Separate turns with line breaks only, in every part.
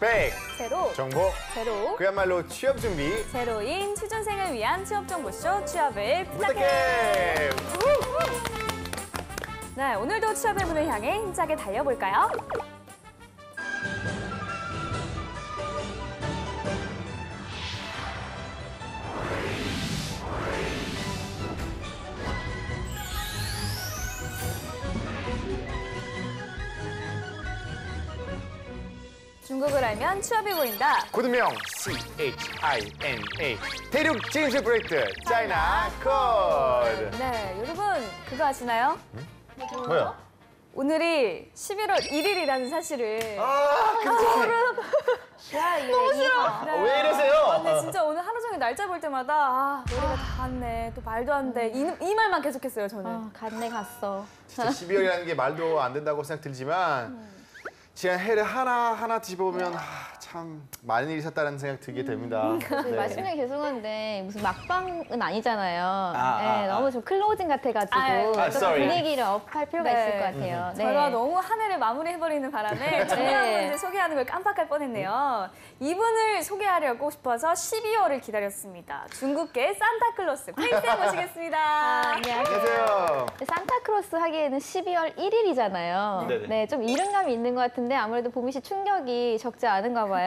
100
제로,
정보
제로,
그야말로 취업 준비
제로인 취준생을 위한 취업 정보쇼 취업을
부탁해.
부탁해. 네, 오늘도 취업의 문을 향해 힘차게 달려볼까요? 중국을 알면 취업이 보인다.
코드명 CHINA 대륙 진출 프로젝트 차이나 코드.
네, 여러분 그거 아시나요?
뭐야?
오늘이 11월 1일이라는 사실을.
아,
너무 싫어.
왜 이러세요?
근데 진짜 오늘 하루 종일 날짜 볼 때마다 머리가 다 갔네. 또 말도 안 돼. 이 말만 계속했어요, 저는.
갔네 갔어.
진짜 12월이라는 게 말도 안 된다고 생각 들지만 지난 해를 하나하나 뒤집어보면 참 많은 일이 있었다는 생각 들게 됩니다. 네.
말씀드리기 죄송한데 무슨 막방은 아니잖아요. 네, 너무 좀 클로징 같아가지고 좀
sorry.
분위기를 업할 필요가 있을 것 같아요. 네.
제가 너무 한 해를 마무리해버리는 바람에 중요한 문제 소개하는 걸 깜빡할 뻔했네요. 이분을 소개하려고 싶어서 12월을 기다렸습니다. 중국계 산타클로스 팽쌤 모시겠습니다.
안녕하세요.
산타크로스 하기에는 12월 1일이잖아요.
네네.
네, 좀 이른감이 있는 것 같은데 아무래도 보미 씨 충격이 적지 않은가 봐요.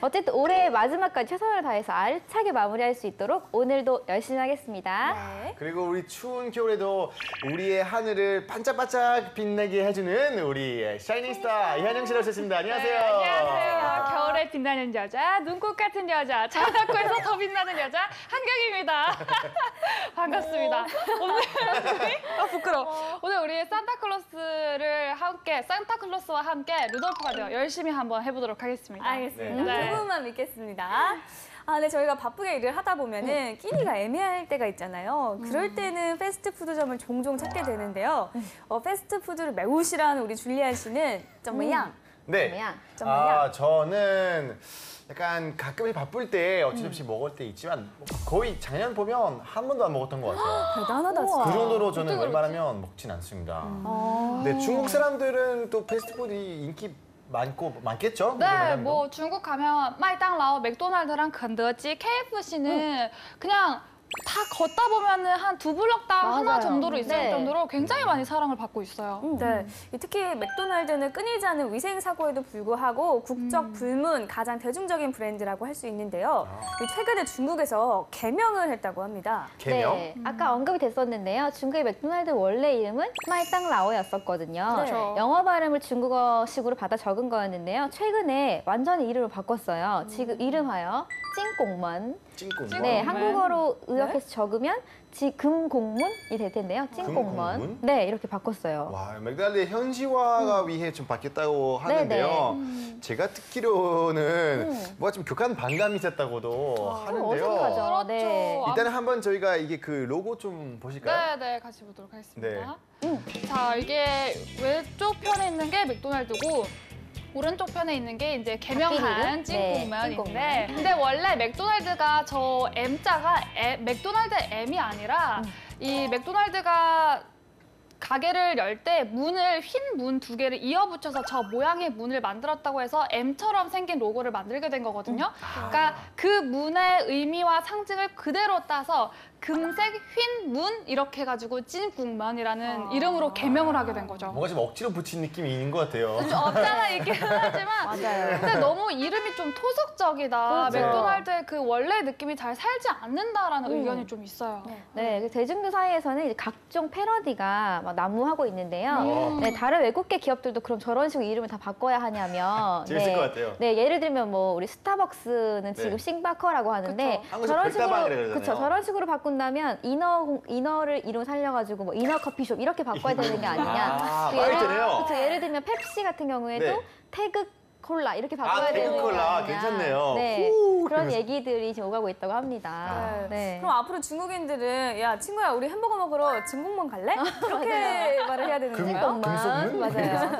어쨌든 올해 마지막까지 최선을 다해서 알차게 마무리할 수 있도록 오늘도 열심히 하겠습니다.
네.
그리고 우리 추운 겨울에도 우리의 하늘을 반짝반짝 빛나게 해주는 우리 샤이닝스타 이한영 씨를 오셨습니다. 안녕하세요.
네, 안녕하세요. 겨울에 빛나는 여자, 눈꽃 같은 여자, 차나코에서 더 빛나는 여자 한경입니다. 반갑습니다. 오늘 부끄러워. 오늘 우리 산타클로스와 함께 루돌프가 되어 열심히 한번 해보도록 하겠습니다.
알겠습니다.
네.
조금만 믿겠습니다. 네, 저희가 바쁘게 일을 하다 보면은 끼니가 애매할 때가 있잖아요. 그럴 때는 패스트푸드점을 종종 찾게 되는데요. 패스트푸드를 매우 싫어하는 우리 줄리안 씨는 점이양.
네.
뭐야?
저는 약간 가끔씩 바쁠 때 어쩔 수 없이 먹을 때 있지만 거의 작년 보면 한 번도 안 먹었던 것 같아요.
대단하다,
그
진짜.
정도로 저는 웬만하면 먹진 않습니다. 근데 중국 사람들은 또 패스트푸드 인기 많겠죠?
네, 뭐 중국 가면麦当劳, 맥도날드랑肯德基, KFC는 그냥 다 걷다 보면은 한 2블럭당 하나
맞아요.
정도로 있을
네.
정도로 굉장히 많이 사랑을 받고 있어요.
네, 특히 맥도날드는 끊이지 않는 위생 사고에도 불구하고 국적 불문 가장 대중적인 브랜드라고 할 수 있는데요. 최근에 중국에서 개명을 했다고 합니다.
개명?
네, 아까 언급이 됐었는데요. 중국의 맥도날드 원래 이름은 마이땅라오였었거든요.
그렇죠.
영어 발음을 중국어식으로 받아 적은 거였는데요. 최근에 완전히 이름을 바꿨어요. 지금 이름하여 찐꽁먼.
찐꽁먼?
네, 한국어로 의역해서 적으면 금공문이 될 텐데요. 찐꽁먼.
금공문?
네, 이렇게 바꿨어요.
와, 맥도날드의 현지화가 위해 좀 바뀌었다고 하는데요. 제가 듣기로는 뭐가 좀 격한 반감이 있었다고도 하는데요.
어색하죠.
그렇죠.
네.
일단은 한번 저희가 이게 그 로고 좀 보실까요?
네, 같이 보도록 하겠습니다. 자, 이게 왼쪽 편에 있는 게 맥도날드고 오른쪽 편에 있는 게 이제 개명한
네,
찐꽁면인데 근데 원래 맥도날드가 저 M자가 맥도날드 M이 아니라 이 맥도날드가 가게를 열 때 문을 흰 문 2개를 이어붙여서 저 모양의 문을 만들었다고 해서 M처럼 생긴 로고를 만들게 된 거거든요. 그러니까 그 문의 의미와 상징을 그대로 따서 금색 흰 문 이렇게 해가지고 찐국면이라는 이름으로 개명을 하게 된 거죠.
뭔가 좀 억지로 붙인 느낌이 있는 것 같아요.
좀 없잖아 있긴 하지만
맞아요.
근데 너무 이름이 좀 토속적이다.
그렇죠.
맥도날드의 그 원래 느낌이 잘 살지 않는다라는 의견이 좀 있어요.
네, 그 대중들 사이에서는 이제 각종 패러디가 막 난무하고 있는데요. 네, 다른 외국계 기업들도 그럼 저런 식으로 이름을 다 바꿔야 하냐면
재밌을 것 같아요.
네, 예를 들면 뭐 우리 스타벅스는 지금
네.
싱바커라고 하는데
그쵸.
한국에서 별다방이라 그러잖아요.
그쵸, 저런 식으로 바꾼다면 이너를 이름 살려가지고 뭐 이너 커피숍 이렇게 바꿔야 되는 게 아니냐.
말이 되네요.
그쵸, 예를 들면 펩시 같은 경우에도
네.
태극 콜라 이렇게 바꿔야 되는 게
태극콜라
아니냐.
괜찮네요.
네,
후,
그런
그러면서.
얘기들이 지금 오가고 있다고 합니다. 네.
그럼 앞으로 중국인들은 야 친구야 우리 햄버거 먹으러 진공문 갈래? 그렇게 말을 해야 되는 건가요?
금속문?
맞아요.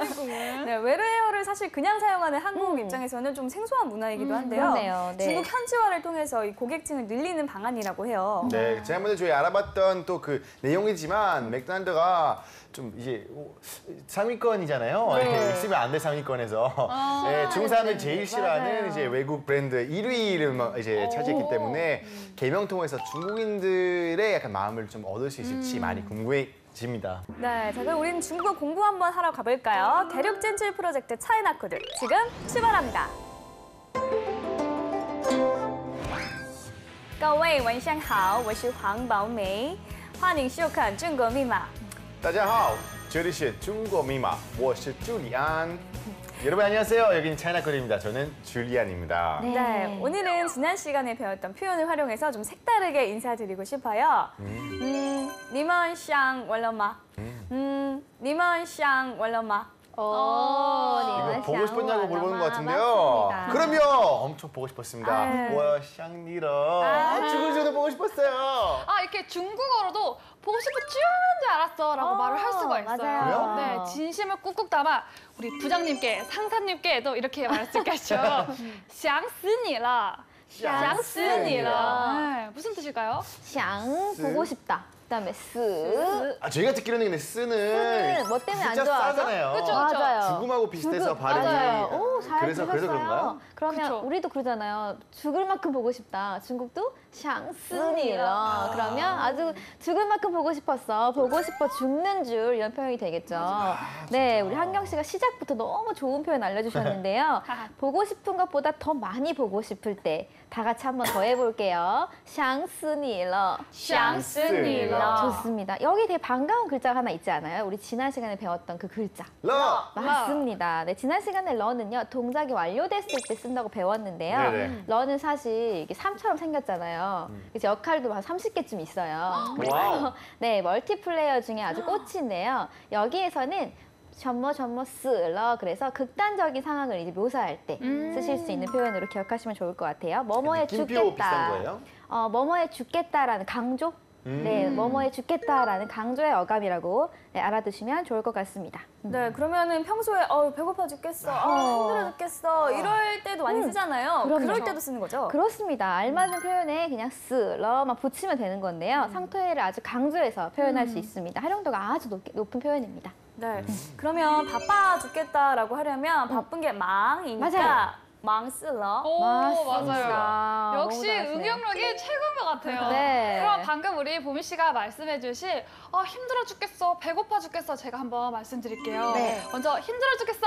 네, 외래어를 사실 그냥 사용하는 한국 입장에서는 좀 생소한 문화이기도 한데요.
그러네요. 네.
중국 현지화를 통해서 이 고객층을 늘리는 방안이라고 해요.
네, 지난번에 저희 알아봤던 또 그 내용이지만 맥도날드가 좀 이제 상위권이잖아요.
네.
있으면 안 될 상위권에서 네, 중산을 제일 싫어하는
맞아요.
이제 외국 브랜드 1위를 이제 차지했기 때문에 개명 통해서 중국인들의 약간 마음을 좀 얻을 수 있을지 많이 궁금해집니다.
네, 자, 그럼 우리는 중국어 공부 한번 하러 가볼까요? 대륙 진출 프로젝트 차이나 코드 지금 출발합니다. 各位晚上好，我是黄宝梅，欢迎收看中国密码。
大家好，这里是中国密码，我是朱利安。 여러분 안녕하세요. 여기는 차이나코드입니다. 저는 줄리안입니다.
네, 오늘은 지난 시간에 배웠던 표현을 활용해서 좀 색다르게 인사드리고 싶어요. 你们想完了吗? 你们想完了吗?
이거 보고 싶었냐고 물어보는 것 같은데요.
맞습니다.
그럼요. 엄청 보고 싶었습니다.
아유.
와, 샹니러. 죽을 저도 보고 싶었어요.
아 이렇게 중국어로도 보고 싶어 죽는 줄 알았어라고 말을 할 수가 있어요.
맞아요.
그래요?
네, 진심을 꾹꾹 담아 우리 부장님께 상사님께도 이렇게 말할 수 있겠죠. 想死你了,想死你了. 네, 무슨 뜻일까요?
想 보고 싶다. 그다음에 쓰.
아, 저희가 듣기로는 근데 쓰는
뭐 때문에 안
진짜
좋아하죠?
싸잖아요.
그쵸, 그쵸.
맞아요.
죽음하고 비슷해서 발음이.
맞아요. 오, 잘
그래서
들으셨어요.
그런가요?
그러면
그쵸.
우리도 그러잖아요. 죽을 만큼 보고 싶다. 중국도 想死你了. 그러면 아주 죽을 만큼 보고 싶었어. 보고 싶어 죽는 줄 이런 표현이 되겠죠. 네, 우리 한경 씨가 시작부터 너무 좋은 표현 알려주셨는데요. 보고 싶은 것보다 더 많이 보고 싶을 때 다 같이 한번 더 해볼게요. 想死你了.
想死你了.
좋습니다. 여기 되게 반가운 글자가 하나 있지 않아요? 우리 지난 시간에 배웠던 그 글자.
러.
맞습니다. 네, 지난 시간에 러는요, 동작이 완료됐을 때 쓴다고 배웠는데요.
네네.
러는 사실 이게 삶처럼 생겼잖아요. 그래서 역할도 한 30개쯤 있어요.
와우.
네, 멀티플레이어 중에 아주 꽃인데요. 여기에서는 전뭐 쓰러 그래서 극단적인 상황을 이제 묘사할 때 쓰실 수 있는 표현으로 기억하시면 좋을 것 같아요. 뭐뭐에
느낌표
죽겠다.
비슷한 거예요?
뭐뭐에 죽겠다라는 강조. 네, 뭐뭐에 죽겠다라는 강조의 어감이라고 네, 알아두시면 좋을 것 같습니다.
네, 그러면은 평소에 배고파 죽겠어, 힘들어 죽겠어 이럴 때도 많이 쓰잖아요.
그럼요.
그럴 때도 쓰는 거죠?
그렇습니다. 알맞은 표현에 그냥 쓰러만 붙이면 되는 건데요. 상태를 아주 강조해서 표현할 수 있습니다. 활용도가 아주 높은 표현입니다.
네, 그러면 바빠 죽겠다라고 하려면 바쁜 게 망이니까
맞아요.
망 쓰러.
오,
맞습니다.
맞아요. 역시
너무 잘하시네요.
응용력이 최고인 것 같아요.
네.
그럼 방금 우리 보미 씨가 말씀해주신 힘들어 죽겠어, 배고파 죽겠어 제가 한번 말씀드릴게요.
네.
먼저 힘들어 죽겠어,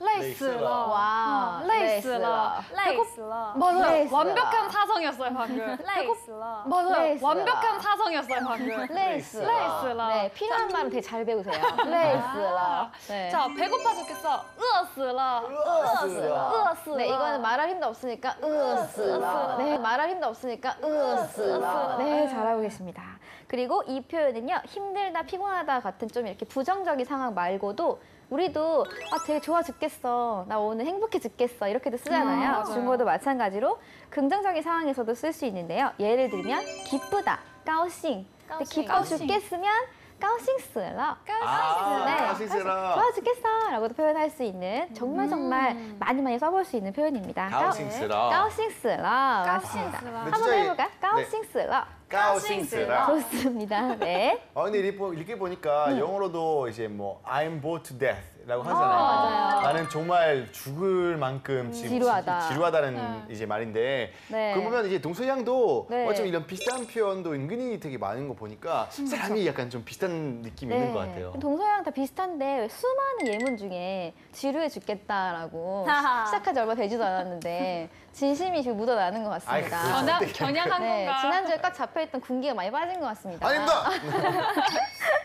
累死了.
와,
累死了.
레이스러.
맞아요.
累死了.
완벽한 사성이었어요 방금.
레이스러.
맞아요.
累死了.
완벽한 사성이었어요 방금.
레이스러.
레이스러.
네, 필요한 말은 되게 잘 배우세요. 레이스러. 네.
자, 배고파 죽겠어, 饿死了.
饿死了.
네, 이거는 말할 힘도 없으니까 으스러. 네, 말할 힘도 없으니까 으스러. 네, 잘하고 계십니다. 그리고 이 표현은요, 힘들다, 피곤하다 같은 좀 이렇게 부정적인 상황 말고도 우리도 되게 좋아 죽겠어, 나 오늘 행복해 죽겠어 이렇게도 쓰잖아요.
맞아요.
중국어도 마찬가지로 긍정적인 상황에서도 쓸 수 있는데요. 예를 들면 기쁘다, 高兴. 근데 기뻐 죽겠으면 高兴死了. 네.
가시스라.
좋아 죽겠어 라고도 표현할 수 있는 정말 많이 써볼 수 있는 표현입니다.
高兴死了.
高兴死了. 맞습니다.
네,
한번
진짜
해볼까요? 高兴死了.
高兴死了.
좋습니다. 네.
근데 이렇게 보니까 영어로도 이제 뭐 I'm bored to death라고 하잖아요.
맞아요.
나는 정말 죽을 만큼 지금
지루하다.
지루하다는 이제 말인데
네.
그러면 이제 동서양도
네.
어쩜 이런 비슷한 표현도 은근히 되게 많은 거 보니까 사람이 약간 좀 비슷한 느낌이 있는 것 같아요.
동서양 다 비슷한데 왜 수많은 예문 중에 지루해 죽겠다라고
하하.
시작한 지 얼마 되지도 않았는데 진심이 지금 묻어나는 것 같습니다.
아이,
겨냥한
네,
건가?
지난주에 꽉 잡혀있던 군기가 많이 빠진 것 같습니다.
아닙니다.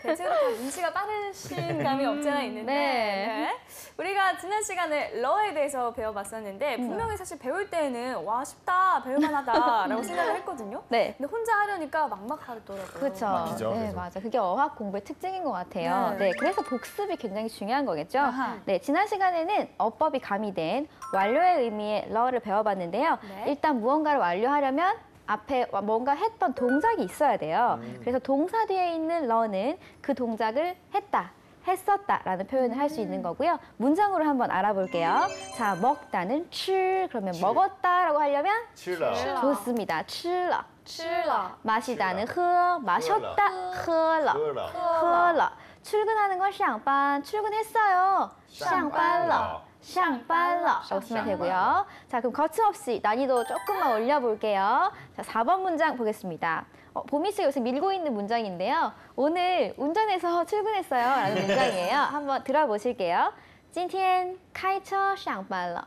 대체로 다 눈치가 빠르신 감이 없잖아 있는데
네.
우리가 지난 시간에 러에 대해서 배워봤었는데 분명히 사실 배울 때는 와 쉽다, 배울만하다라고 생각을 했거든요.
네.
근데 혼자 하려니까 막막하더라고요.
그렇죠.
막히죠,
네,
계속.
맞아. 그게 어학 공부의 특징인 것 같아요.
네.
네, 그래서 복습이 굉장히 중요한 거겠죠.
아하.
네, 지난 시간에는 어법이 가미된 완료의 의미의 러를 배워봤는데요.
네.
일단 무언가를 완료하려면 앞에 뭔가 했던 동작이 있어야 돼요. 그래서 동사 뒤에 있는 러는 그 동작을 했다. 했었다라는 표현을 할 수 있는 거고요. 문장으로 한번 알아볼게요. 자, 먹다는 吃 그러면
칠.
먹었다라고 하려면
吃了
좋습니다. 吃了
칠라.
마시다는 喝 마셨다 喝了
喝了
喝了 출근하는 건 上班 출근했어요 上班了上班了라고 쓰면 되고요. 자, 그럼 거침없이 난이도 조금만 올려볼게요. 자, 4번 문장 보겠습니다. 보미 씨가 요새 밀고 있는 문장인데요. 오늘 운전해서 출근했어요 라는 문장이에요. 한번 들어보실게요. 今天开车上班了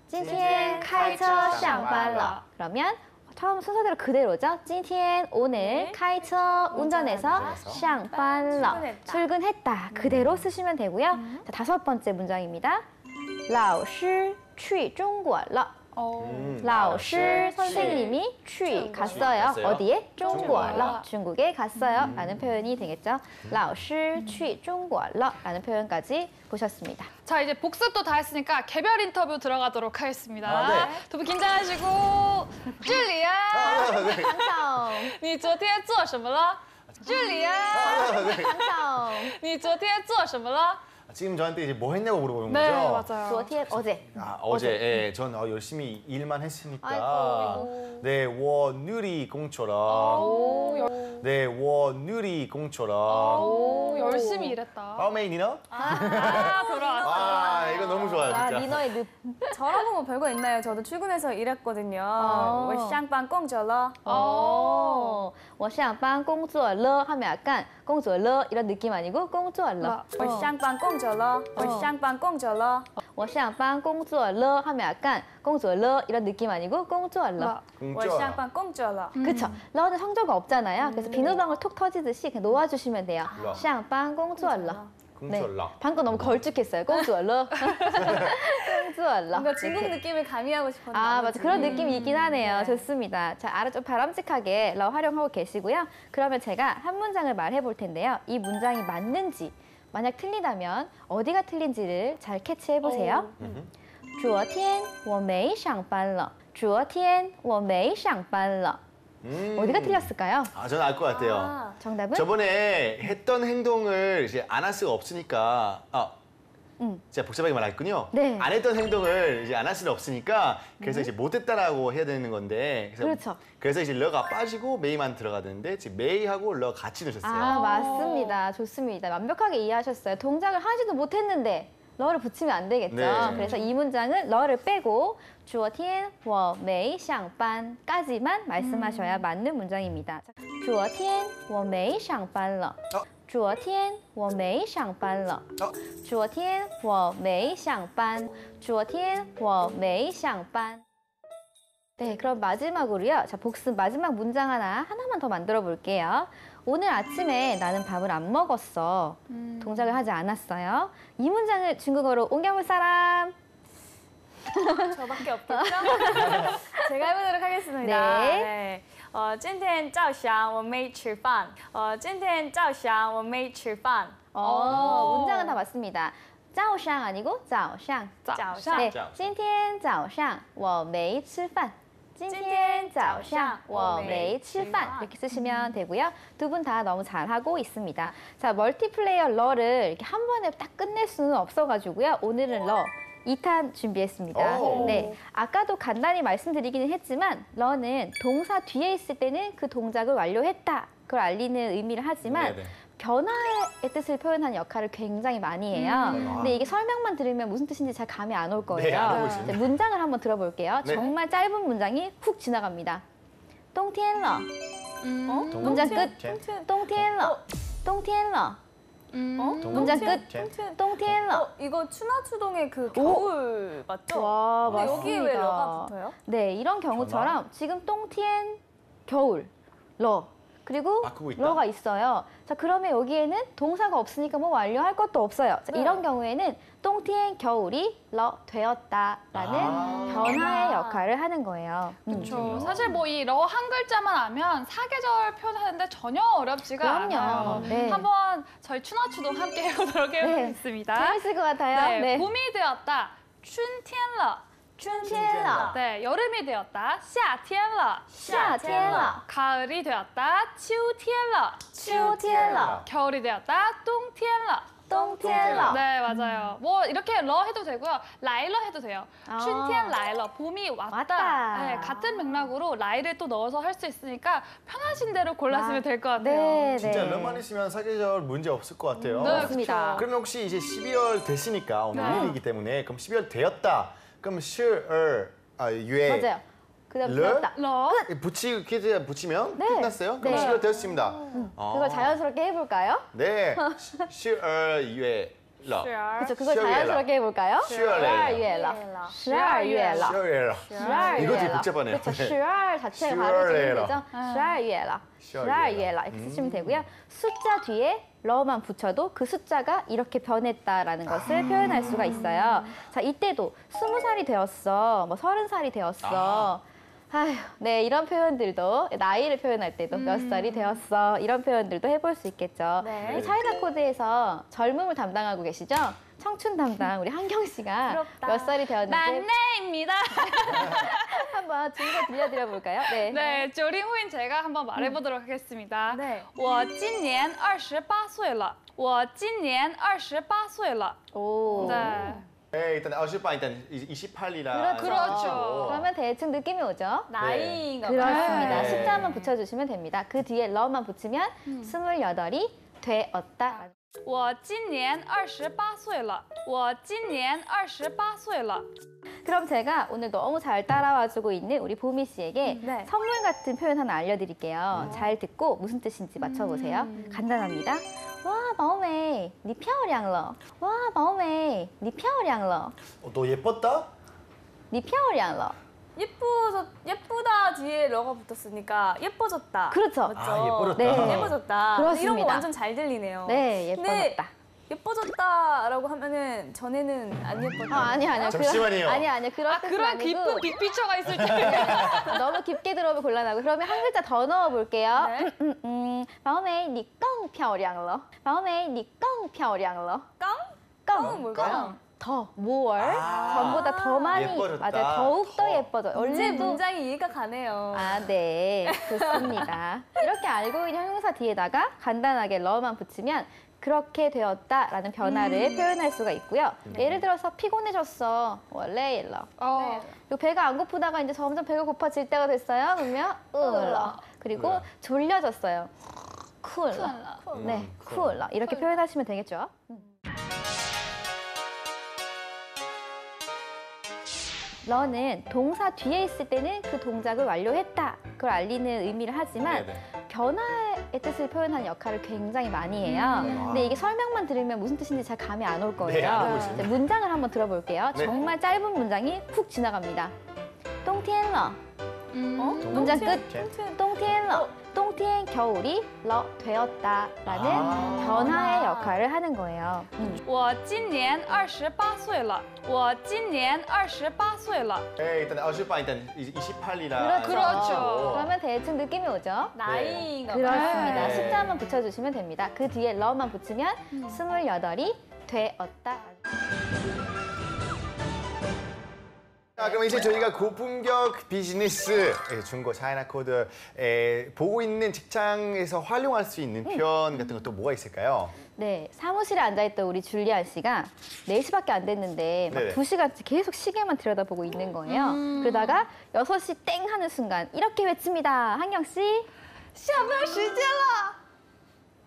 今天开车上班了 그러면 처음 순서대로 그대로죠. 今天 오늘 开车 운전해서 上班了 출근했다 그대로 쓰시면 되고요. 자, 5번째 문장입니다. 老师去中国了 老师선생님이 去 갔어요.
갔어요.
어디에? 中国了
중국에.
중국에 갔어요 라는 표현이 되겠죠. 老师去中国了 라는 표현까지 보셨습니다.
자, 이제 복습도 다 했으니까 개별 인터뷰 들어가도록 하겠습니다.
아, 네.
두 분 긴장하시고. 这里啊
항상
你昨天做什么了这里啊
항상
你昨天做什么了
지금 저한테 이제 뭐 했냐고 물어보는
네,
거죠?
맞아요.
昨天 어제
아, 어제 예, 전 열심히 일만 했으니까.
아이고.
네, 我努力工作了.
오,
네, 我努力工作了.
오, 열심히 일했다.
파워메이 니너?
돌아왔어.
아, 이거 너무 좋아요,
아,
진짜.
리너의 늪.
저라고 뭐 별거 있나요? 저도 출근해서 일했거든요.
어.
我上班工作了
我上班工作了 하면 약간 工作了 이런 느낌 아니고 工作了
我上班工作了我上班工作了
我上班工作了 하면 약간 工作了 이런 느낌 아니고 工作了
我上班工作了
그쵸? 러는 성조가 없잖아요. 그래서 비누방울 톡 터지듯이 그냥 놓아주시면 돼요.
러.
上班工作了
공주얼라.
방금 너무 걸쭉했어요. 工作了 工作了
뭔가 중국 느낌을 가미하고 싶었는데
아, 맞아. 그런 느낌이 있긴 하네요. 좋습니다. 자, 알아 좀 바람직하게 러 활용하고 계시고요. 그러면 제가 한 문장을 말해 볼 텐데요. 이 문장이 맞는지, 만약 틀리다면 어디가 틀린지를 잘 캐치해 보세요. 昨天我没上班了昨天我没上班了 어디가 틀렸을까요?
아, 저는 알 것 같아요.
아,
정답은?
저번에 했던 행동을 이제 안 할 수가 없으니까 제가 복잡하게 말했군요.
네.
안 했던 행동을 이제 안 할 수는 없으니까 그래서 이제 못했다라고 해야 되는 건데
그렇죠.
그래서 이제 러가 빠지고 메이만 들어가는데 지금 메이하고 러 같이 넣으셨어요.
아, 맞습니다. 좋습니다. 완벽하게 이해하셨어요. 동작을 하지도 못했는데 러를 붙이면 안 되겠죠.
네.
그래서 이 문장은 러를 빼고 昨天我没上班까지만 말씀하셔야 맞는 문장입니다. 昨天我没上班了昨天我没上班了昨天我没上班昨天我没上班 네, 그럼 마지막으로요. 자, 복습 마지막 문장 하나만 더 만들어 볼게요. 오늘 아침에 나는 밥을 안 먹었어. 동작을 하지 않았어요. 이 문장을 중국어로 옮겨볼 사람.
저밖에 없겠죠? 제가 해보도록 하겠습니다.
네.
今天早上我没吃饭今天早上我没吃饭
문장은 다 맞습니다. 早上 아니고 早上.
早上
네, 今天早上我没吃饭. 今天早上我没吃饭 이렇게 쓰시면 되고요. 두 분 다 너무 잘하고 있습니다. 자, 멀티플레이어 러를 이렇게 한 번에 딱 끝낼 수는 없어가지고요. 오늘은 러 2탄 준비했습니다.
오.
네, 아까도 간단히 말씀드리기는 했지만 러는 동사 뒤에 있을 때는 그 동작을 완료했다. 그걸 알리는 의미를 하지만
네네.
변화의 뜻을 표현하는 역할을 굉장히 많이 해요. 근데 이게 설명만 들으면 무슨 뜻인지 잘 감이 안 올 거예요.
네, 안 오고 있습니다.
이제 문장을 한번 들어볼게요.
네.
정말 짧은 문장이 훅 지나갑니다. 冬天了. 문장 끝. 冬天了. 冬天了. 문장 끝. 冬天了.
이거 추나추동의 그 겨울 맞죠?
와,
근데
맞습니다.
여기에 왜 러가 붙어요?
네, 이런 경우처럼 지금 똥티엔 겨울, 러. 그리고
바꾸고 있다?
러가 있어요. 자, 그러면 여기에는 동사가 없으니까 뭐 완료할 것도 없어요. 자,
네.
이런 경우에는 똥티엔 겨울이 러 되었다라는 변화의 역할을 하는 거예요.
그렇죠. 사실 뭐 이 러 한 글자만 알면 사계절 표현하는데 전혀 어렵지가
그럼요.
않아요.
네.
한번 저희 추나추동 함께 해보도록 하겠습니다.
재밌을 것 같아요.
네, 봄이 되었다. 春天了.
春天了.
네, 여름이 되었다. 夏天了.
夏天了.
가을이 되었다. 秋天了.
秋天了.
겨울이 되었다. 冬天了.
冬天了.
네, 맞아요. 뭐 이렇게 러 해도 되고요. 라이러 해도 돼요.
아.
春天来了, 봄이 왔다.
왔다.
네, 같은 맥락으로 라이를 또 넣어서 할 수 있으니까 편하신 대로 골랐으면 될 것 같아요.
네,
진짜
네.
럼만 있으면 사계절 문제 없을 것 같아요.
네,
맞습니다.
그러면 혹시 이제 12월 됐으니까 오늘
네.
일이기 때문에 그럼 12월 되었다. 그럼 12월 유에
맞아요. 그다음
러?
되었다.
러.
붙이면
네.
끝났어요? 그럼
네.
12월 되었습니다.
그걸 자연스럽게 해볼까요?
네. 12월 유에 러.
그렇죠. 그걸
12月了
자연스럽게 해볼까요?
12月了
12月了.
12월.
12月
이거 되게
了.
복잡하네요.
그렇죠.
네.
12월 자체가
12
바로
月了.
되죠. 12月了. 12月了. 이렇게 쓰시면 되고요. 숫자 뒤에 러만 붙여도 그 숫자가 이렇게 변했다라는 것을 표현할 수가 있어요. 자, 이때도 20살이 되었어, 뭐 30살이 되었어. 아휴, 네, 이런 표현들도 나이를 표현할 때도 몇 살이 되었어 이런 표현들도 해볼 수 있겠죠.
네.
우리 차이나 코드에서 젊음을 담당하고 계시죠? 청춘 담당 우리 한경 씨가
부럽다.
몇 살이 되었는지
만내입니다.
한번 증거 들려드려 볼까요? 네.
네, 조린 후인 제가 한번 말해보도록 하겠습니다.
네.
我今年28岁了. 我今年28岁了.
오.
네.
네, 일단 어시바 일단 28이라.
그렇죠. 그러면 대충 느낌이 오죠?
나이인가
그렇습니다.
네.
숫자만 붙여주시면 됩니다. 그 뒤에 러만 붙이면 28이 되었다.
我今年28岁了. 我今年28岁了.
그럼 제가 오늘 너무 잘 따라와주고 있는 우리 보미 씨에게
네.
선물 같은 표현 하나 알려드릴게요. 잘 듣고 무슨 뜻인지 맞춰보세요. 간단합니다. 와, 宝美,你漂亮了. 와, 宝美,你漂亮了.
너 예뻤다?
你漂亮了.
예쁘다 뒤에 러가 붙었으니까 예뻐졌다.
그렇죠.
맞죠?
아, 예뻐졌다.
네.
예뻐졌다.
그렇습니다.
이런 거 완전 잘 들리네요.
네,
근데
예뻐졌다.
예뻐졌다라고 하면은 전에는 안 예뻤다.
아니요.
잠시만요.
아니요. 그런 뜻은
그런
아니고
깊은 빅피처가 있을 때.
너무 깊게 들어오면 곤란하고 그러면 한 글자 더 넣어볼게요.
네.
宝美,你更漂亮了. 宝美,你更漂亮了.
깡? 깡은 뭘까요?
더, more, 전보다 더 많이,
예뻐졌다.
맞아요. 더욱 더
더.
예뻐져.
이제
원래도
문장이 이해가 가네요.
아, 네. 좋습니다. 이렇게 알고 있는 형용사 뒤에다가 간단하게 러만 붙이면 그렇게 되었다라는 변화를 표현할 수가 있고요. 예를 들어서 피곤해졌어. 원래 일러.
어.
그리고 배가 안 고프다가 이제 점점 배가 고파질 때가 됐어요. 그러면 을러. 그리고
네.
졸려졌어요. 쿨러. 네, 쿨러. 이렇게 표현하시면 되겠죠. 러는 동사 뒤에 있을 때는 그 동작을 완료했다. 그걸 알리는 의미를 하지만
네네.
변화의 뜻을 표현하는 역할을 굉장히 많이 해요. 근데 이게 설명만 들으면 무슨 뜻인지 잘 감이 안 올 거예요.
네, 안 오고 있습니다.
이제 문장을 한번 들어볼게요.
네.
정말 짧은 문장이 훅 지나갑니다. 冬天了. 문장 끝.
冬天.
冬天了. 冬天 겨울이 러 되었다라는
아.
변화의 역할을 하는 거예요.
我今年28岁了. 我今年28岁了.
네, 일단 어시바 일단 28이라.
그렇죠.
그러면 대충 느낌이 오죠?
나이인가 봐요.
그렇습니다.
네.
숫자만 붙여주시면 됩니다. 그 뒤에 러만 붙이면 28이 되었다.
자, 그럼 이제 저희가 고품격 비즈니스 중고 차이나 코드 보고 있는 직장에서 활용할 수 있는 표현 같은 것도 뭐가 있을까요?
네, 사무실에 앉아있던 우리 줄리안 씨가 4시밖에 안 됐는데 막
네네.
2시간째 계속 시계만 들여다보고 있는 거예요. 그러다가 6시 땡 하는 순간 이렇게 외칩니다. 한경 씨.
下班时间了.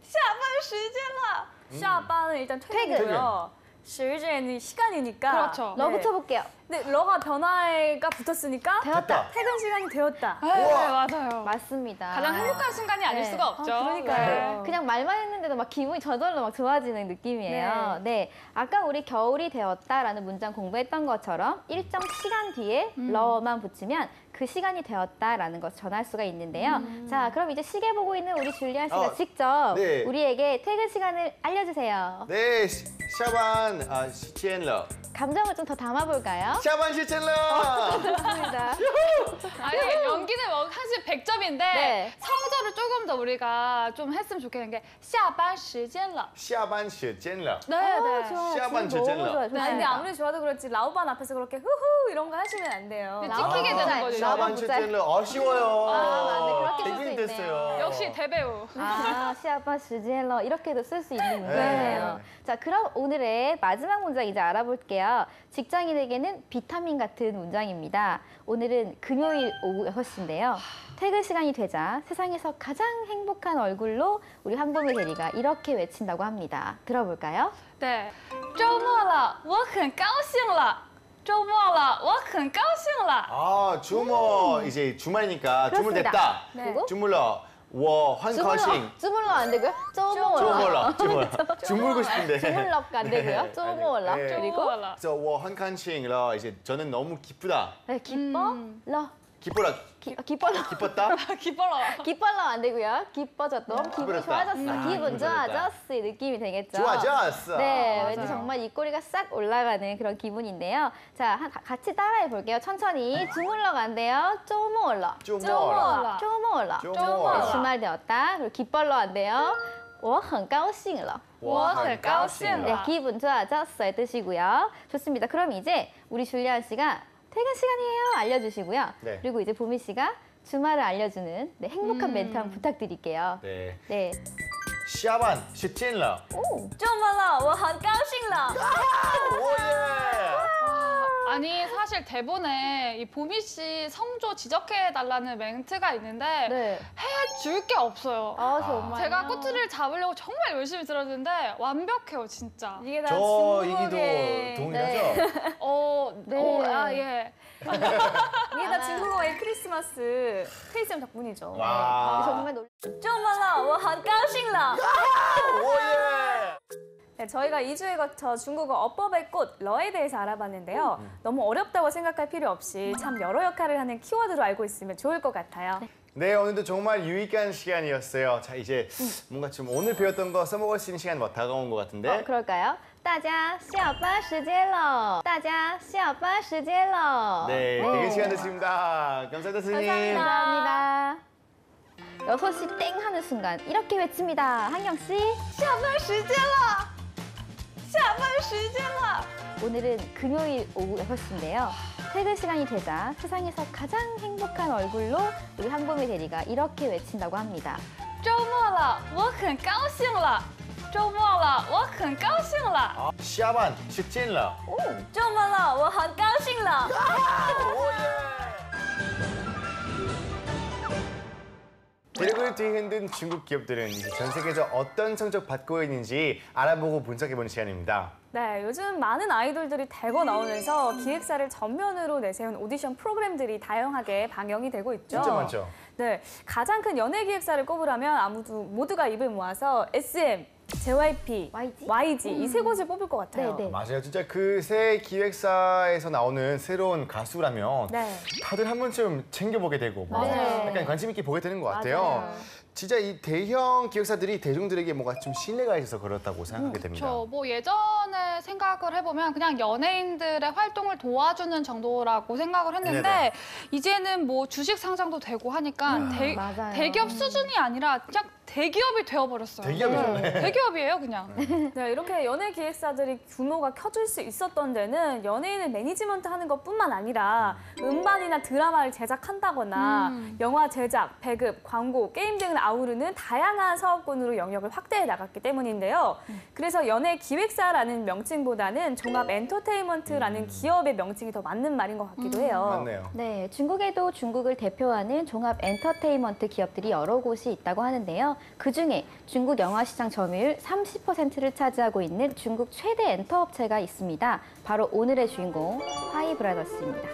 下班时间了. 下班은 일단 퇴근이고요. 시간은 시간이니까.
그렇죠.
러
네.
붙여볼게요.
근데 러가 변화가 붙었으니까
되었다.
퇴근 시간이 되었다.
네, 맞아요.
맞습니다.
가장 행복한 순간이 아닐
네.
수가 없죠.
그러니까요.
그냥 말만 했는데도 막 기분이 저절로 막 좋아지는 느낌이에요. 네. 아까 우리 겨울이 되었다라는 문장 공부했던 것처럼 일정 시간 뒤에 러만 붙이면 그 시간이 되었다라는 것을 전할 수가 있는데요. 자, 그럼 이제 시계 보고 있는 우리 줄리안 씨가 직접
네.
우리에게 퇴근 시간을 알려주세요.
네, 샤반 시첸러.
감정을 좀 더 담아볼까요?
샤반 시첸러.
좋습니다.
아니, 연기는 뭐 사실 100점인데
네.
성조를 조금 더 우리가 좀 했으면 좋겠는 게 下班时间了.
샤반 시첸러.
네, 네.
좋아요.
시아반
지금 너무
제젤러.
좋아요.
아니, 근데
좋습니다.
아무리 좋아도 그렇지 라우반 앞에서 그렇게 후후 이런 거 하시면 안 돼요.
찍히게 되는 거죠.
시아반 시즌러 아쉬워요.
맞네. 그렇게 쓸 수
되게
있네요.
됐어요.
역시 대배우.
시아반 시즌러 이렇게도 쓸 수 있는 문장이네요. 자, 그럼 오늘의 마지막 문장 이제 알아볼게요. 직장인에게는 비타민 같은 문장입니다. 오늘은 금요일 오후 6시인데요. 퇴근 시간이 되자 세상에서 가장 행복한 얼굴로 우리 황보미 대리가 이렇게 외친다고 합니다. 들어볼까요?
对，周末了，我很高兴了。周末了，我很高兴了。
아, 주말 이제 주말이니까 주말
그렇습니다.
됐다.
네.
그리고
주물러 워 환커싱.
주물러 안 되고요.
주물러. 주물고 싶은데.
주물럭 안 되고요.
네.
쪼물러.
네.
그리고
周末了，
그래서 워 환커싱러 이제 저는 너무 기쁘다.
네, 기뻐? 러.
기뻐라.
기뻐러.
기뻤다.
기뻐라.
기뻐러 안 되고요. 기뻐졌던 기분이
기쁘다.
좋아졌어.
아,
기분
기분 좋았다.
좋아졌어. 이 느낌이 되겠죠.
좋아졌어.
네,
맞아요.
왠지 정말 입꼬리가 싹 올라가는 그런 기분인데요. 자, 같이 따라해 볼게요. 천천히. 주물러 간대요. 쪼물러.
주물러.
쪼물러.
쪼물러.
주말 되었다. 그리고 기뻐러 안 돼요. 我很高兴了.
我很高兴了。
네, 기분 좋아졌어의 뜻이고요. 좋습니다. 그럼 이제 우리 줄리안 씨가 퇴근 시간이에요 알려주시고요.
네.
그리고 이제 보미 씨가 주말을 알려주는 네, 행복한 멘트 한번 부탁드릴게요.
네.
네.
시아반 시즌러.
周末了，我很高兴了。
오예.
아니 사실 대본에 이 보미 씨 성조 지적해 달라는 멘트가 있는데
네.
해줄 게 없어요.
아, 정말.
제가 꼬투리를 잡으려고 정말 열심히 들었는데 완벽해요 진짜.
이게 다
저 이기도
중국어의
동일하죠?
네.
예.
이게 다 중국어의 크리스마스 크리스마스 덕분이죠.
와.
정말
周末了，我很高兴了。
오예.
네, 저희가 2주에 거쳐 중국어 어법의 꽃 러에 대해서 알아봤는데요. 너무 어렵다고 생각할 필요 없이 참 여러 역할을 하는 키워드로 알고 있으면 좋을 것 같아요.
네, 오늘도 정말 유익한 시간이었어요. 자, 이제 뭔가 좀 오늘 배웠던 거 써먹을 수 있는 시간이 뭐 다가온 것 같은데.
그럴까요? 大家下班时间了.大家下班时间了.
네, 퇴근 시간 됐습니다. 감사합니다, 선생님.
감사합니다. 6시 땡 하는 순간 이렇게 외칩니다. 한경 씨.
下班时间了，下班时间了。
오늘은 금요일 오후 6시인데요. 퇴근 시간이 되자 세상에서 가장 행복한 얼굴로 우리 황보미 대리가 이렇게 외친다고 합니다.
周末了，我很高兴了。周末了，我很高兴了。
아, 시아반 시즌러.
周末了，我很高兴了。
대륙을 뒤흔든 중국 기업들은 이제 전 세계에서 어떤 성적 받고 있는지 알아보고 분석해보는 시간입니다.
네, 요즘 많은 아이돌들이 대거 나오면서 기획사를 전면으로 내세운 오디션 프로그램들이 다양하게 방영이 되고 있죠.
진짜 많죠?
네, 가장 큰 연예 기획사를 꼽으라면 모두가 입을 모아서 SM, JYP, YG 이 세 곳을 뽑을 것 같아요.
네, 네.
맞아요. 진짜 그 새 기획사에서 나오는 새로운 가수라면
네.
다들 한 번쯤 챙겨보게 되고 막
맞아요.
약간 관심 있게 보게 되는 것 같아요.
맞아요.
진짜 이 대형 기획사들이 대중들에게 뭔가 좀 신뢰가 있어서 그렇다고 생각하게 됩니다.
저 뭐 예전에 생각을 해보면 그냥 연예인들의 활동을 도와주는 정도라고 생각을 했는데
네네.
이제는 뭐 주식 상장도 되고 하니까
맞아요.
대기업 수준이 아니라 그냥 대기업이 되어버렸어요.
대기업이죠.
대기업이에요 그냥.
네, 이렇게 연예 기획사들이 규모가 커질 수 있었던 데는 연예인을 매니지먼트 하는 것뿐만 아니라 음반이나 드라마를 제작한다거나 영화 제작, 배급, 광고, 게임 등을 아우르는 다양한 사업군으로 영역을 확대해 나갔기 때문인데요. 그래서 연예 기획사라는 명칭보다는 종합 엔터테인먼트라는 기업의 명칭이 더 맞는 말인 것 같기도 해요.
맞네요.
네, 중국에도 중국을 대표하는 종합 엔터테인먼트 기업들이 여러 곳이 있다고 하는데요. 그중에 중국 영화 시장 점유율 30%를 차지하고 있는 중국 최대 엔터업체가 있습니다. 바로 오늘의 주인공 화이브라더스입니다.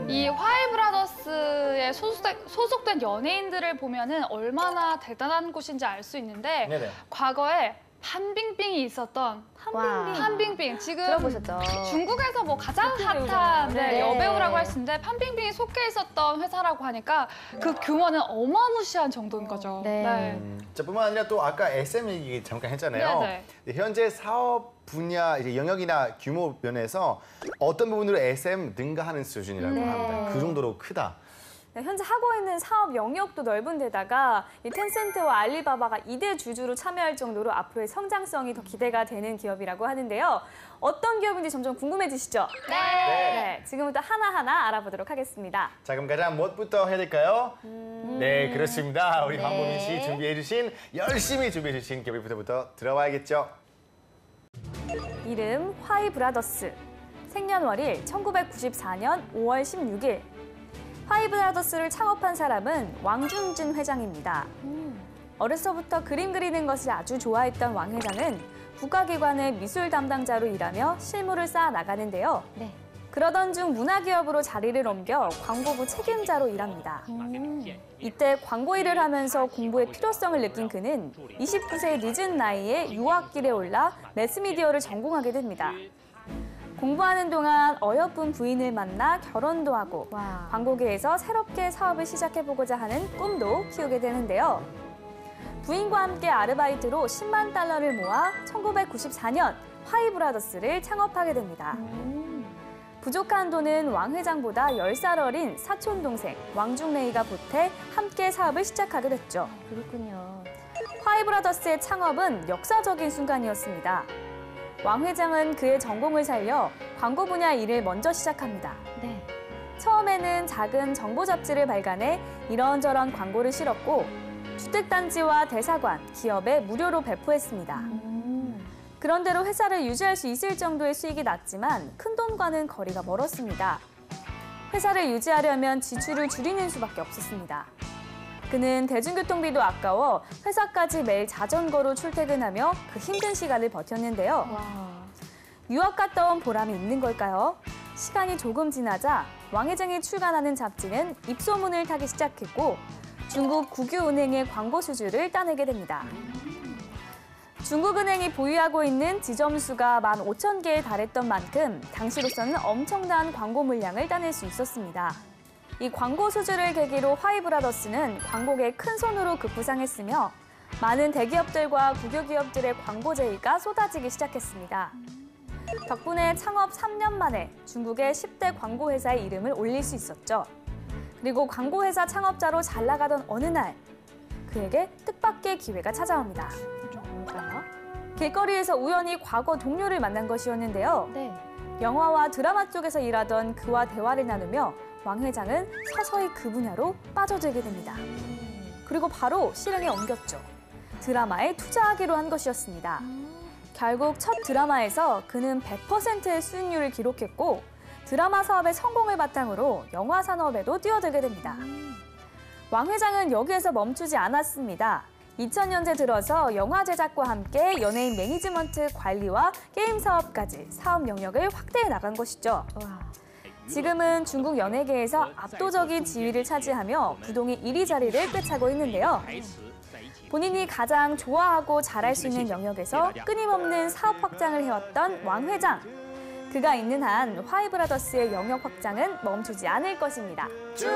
이 화이브라더스에 소속된 연예인들을 보면은 얼마나 대단한 곳인지 알 수 있는데
네네.
과거에 판빙빙이 있었던 판빙빙 지금
들어보셨죠?
중국에서 뭐 가장 핫한
배우잖아요.
네,
네.
여배우라고 할 수 있는데 판빙빙이 속해 있었던 회사라고 하니까 그 규모는 어마무시한 정도인 거죠.
네.
자, 뿐만 아니라 또 아까 SM 얘기 잠깐 했잖아요.
네네.
네, 현재 사업 분야, 이제 영역이나 규모 면에서 어떤 부분으로 SM 능가하는 수준이라고
네.
합니다. 그 정도로 크다.
네, 현재 하고 있는 사업 영역도 넓은 데다가 이 텐센트와 알리바바가 2대 주주로 참여할 정도로 앞으로의 성장성이 더 기대가 되는 기업이라고 하는데요. 어떤 기업인지 점점 궁금해지시죠? 네. 지금부터 하나하나 알아보도록 하겠습니다.
자, 그럼 가장 무엇부터 해야 될까요? 네, 그렇습니다. 우리
네.
황보민 씨 열심히 준비해 주신 기업부터 들어봐야겠죠.
이름 화이브라더스. 생년월일 1994년 5월 16일. 화이브라더스를 창업한 사람은 왕중진 회장입니다. 어려서부터 그림 그리는 것을 아주 좋아했던 왕 회장은 국가기관의 미술 담당자로 일하며 실무를 쌓아 나가는데요.
네.
그러던 중 문화기업으로 자리를 옮겨 광고부 책임자로 일합니다. 이때 광고 일을 하면서 공부의 필요성을 느낀 그는 29세의 늦은 나이에 유학길에 올라 매스미디어를 전공하게 됩니다. 공부하는 동안 어여쁜 부인을 만나 결혼도 하고
와.
광고계에서 새롭게 사업을 시작해보고자 하는 꿈도 키우게 되는데요. 부인과 함께 아르바이트로 10만 달러를 모아 1994년 화이브라더스를 창업하게 됩니다. 부족한 돈은 왕 회장보다 10살 어린 사촌동생 왕중레이가 보태 함께 사업을 시작하게 됐죠.
그렇군요.
화이브라더스의 창업은 역사적인 순간이었습니다. 왕 회장은 그의 전공을 살려 광고 분야 일을 먼저 시작합니다.
네.
처음에는 작은 정보 잡지를 발간해 이런저런 광고를 실었고 주택단지와 대사관, 기업에 무료로 배포했습니다. 그런대로 회사를 유지할 수 있을 정도의 수익이 났지만 큰돈과는 거리가 멀었습니다. 회사를 유지하려면 지출을 줄이는 수밖에 없었습니다. 그는 대중교통비도 아까워 회사까지 매일 자전거로 출퇴근하며 그 힘든 시간을 버텼는데요.
와.
유학 갔다 온 보람이 있는 걸까요? 시간이 조금 지나자 왕 회장이 출간하는 잡지는 입소문을 타기 시작했고 중국 국유은행의 광고 수주를 따내게 됩니다. 중국은행이 보유하고 있는 지점수가 15,000개에 달했던 만큼 당시로서는 엄청난 광고 물량을 따낼 수 있었습니다. 이 광고 수주를 계기로 화이브라더스는 광고계에 큰 손으로 급부상했으며 많은 대기업들과 국유기업들의 광고 제의가 쏟아지기 시작했습니다. 덕분에 창업 3년 만에 중국의 10대 광고회사의 이름을 올릴 수 있었죠. 그리고 광고회사 창업자로 잘 나가던 어느 날 그에게 뜻밖의 기회가 찾아옵니다.
뭘까요?
길거리에서 우연히 과거 동료를 만난 것이었는데요.
네.
영화와 드라마 쪽에서 일하던 그와 대화를 나누며 왕 회장은 서서히 그 분야로 빠져들게 됩니다. 그리고 바로 실행에 옮겼죠. 드라마에 투자하기로 한 것이었습니다. 결국 첫 드라마에서 그는 100%의 수익률을 기록했고 드라마 사업의 성공을 바탕으로 영화 산업에도 뛰어들게 됩니다. 왕 회장은 여기에서 멈추지 않았습니다. 2000년대 들어서 영화 제작과 함께 연예인 매니지먼트 관리와 게임 사업까지 사업 영역을 확대해 나간 것이죠.
와.
지금은 중국 연예계에서 압도적인 지위를 차지하며 부동의 1위 자리를 꿰차고 있는데요. 본인이 가장 좋아하고 잘할 수 있는 영역에서 끊임없는 사업 확장을 해왔던 왕 회장. 그가 있는 한 화이브라더스의 영역 확장은 멈추지 않을 것입니다. 쭉!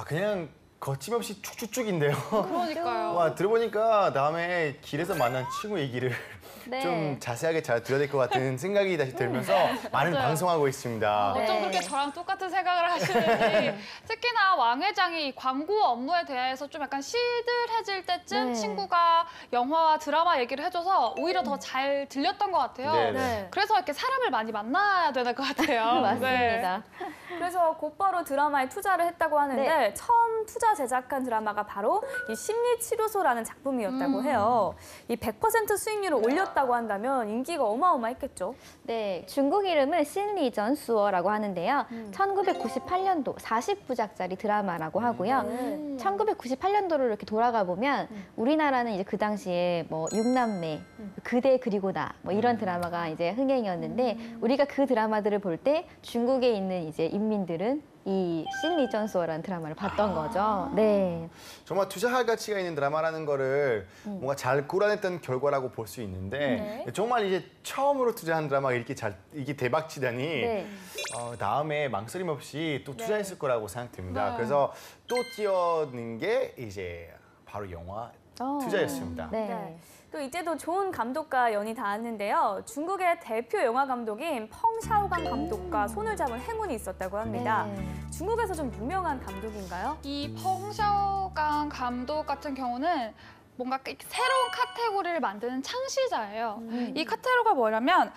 그냥 거침없이 쭉쭉쭉인데요.
그러니까요.
와, 들어보니까 다음에 길에서 만난 친구 얘기를
네.
좀 자세하게 잘 들어야 될 것 같은 생각이 다시 들면서 많은
맞아요.
방송하고 있습니다.
네.
어쩜 그렇게 저랑 똑같은 생각을 하시는지 특히나 왕 회장이 이 광고 업무에 대해서 좀 약간 시들해질 때쯤
네.
친구가 영화와 드라마 얘기를 해줘서 오히려 더 잘 들렸던 것 같아요.
네,
네.
그래서 이렇게 사람을 많이 만나야 되는 것 같아요. 네.
맞습니다.
그래서 곧바로 드라마에 투자를 했다고 하는데
네.
처음 투자 제작한 드라마가 바로 이 심리치료소라는 작품이었다고 해요. 이 100% 수익률을 올렸다고 한다면 인기가 어마어마했겠죠.
네, 중국 이름은 신리전 수어라고 하는데요. 1998년도 40부작짜리 드라마라고 하고요. 1998년도를 이렇게 돌아가 보면 우리나라는 이제 그 당시에 뭐 육남매, 그대 그리고 나 뭐 이런 드라마가 이제 흥행이었는데 우리가 그 드라마들을 볼 때 중국에 있는 이제 인민들은 이 신리전 수어라는 드라마를 봤던 거죠. 네.
정말 투자할 가치가 있는 드라마라는 거를 뭔가 잘 꾸려냈던 결과라고 볼 수 있는데 정말 이제 처음으로 투자한 드라마가 이게 대박치다니
네.
다음에 망설임 없이 또 투자했을 거라고 생각됩니다.
네.
그래서 또 뛰어든 게 이제 바로 영화 투자였습니다.
네.
네. 또 이때도 좋은 감독과 연이 닿았는데요. 중국의 대표 영화 감독인 펑 샤오강 감독과 손을 잡은 행운이 있었다고 합니다.
네.
중국에서 좀 유명한 감독인가요?
이 펑샤오강 감독 같은 경우는 뭔가 새로운 카테고리를 만드는 창시자예요. 이 카테고리가 뭐냐면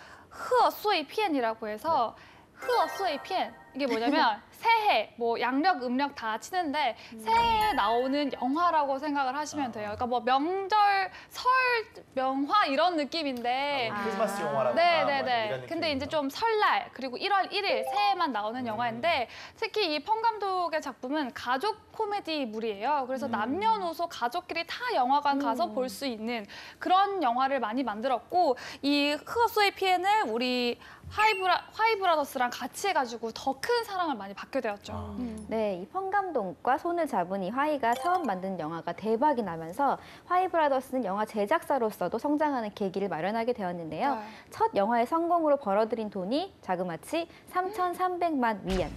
허수이피엔이라고 해서 허수이피엔 이게 뭐냐면 새해, 뭐 양력, 음력 다 치는데 새해에 나오는 영화라고 생각을 하시면 돼요. 그러니까 뭐 명절, 설, 명화 이런 느낌인데
크리스마스 영화라고.
네네네. 근데 이제 좀 설날 그리고 1월 1일 새해만 나오는 영화인데 특히 이 펑 감독의 작품은 가족 코미디물이에요. 그래서 남녀노소 가족끼리 다 영화관 가서 볼 수 있는 그런 영화를 많이 만들었고 이 흐어소의 피엔을 우리 화이브라더스랑 같이 해가지고 더 큰 사랑을 많이 받게 되었죠.
네, 이 펑 감독과 손을 잡은 이 화이가 처음 만든 영화가 대박이 나면서 화이브라더스는 영화 제작사로서도 성장하는 계기를 마련하게 되었는데요.
네.
첫 영화의 성공으로 벌어들인 돈이 자그마치 3,300만 위안,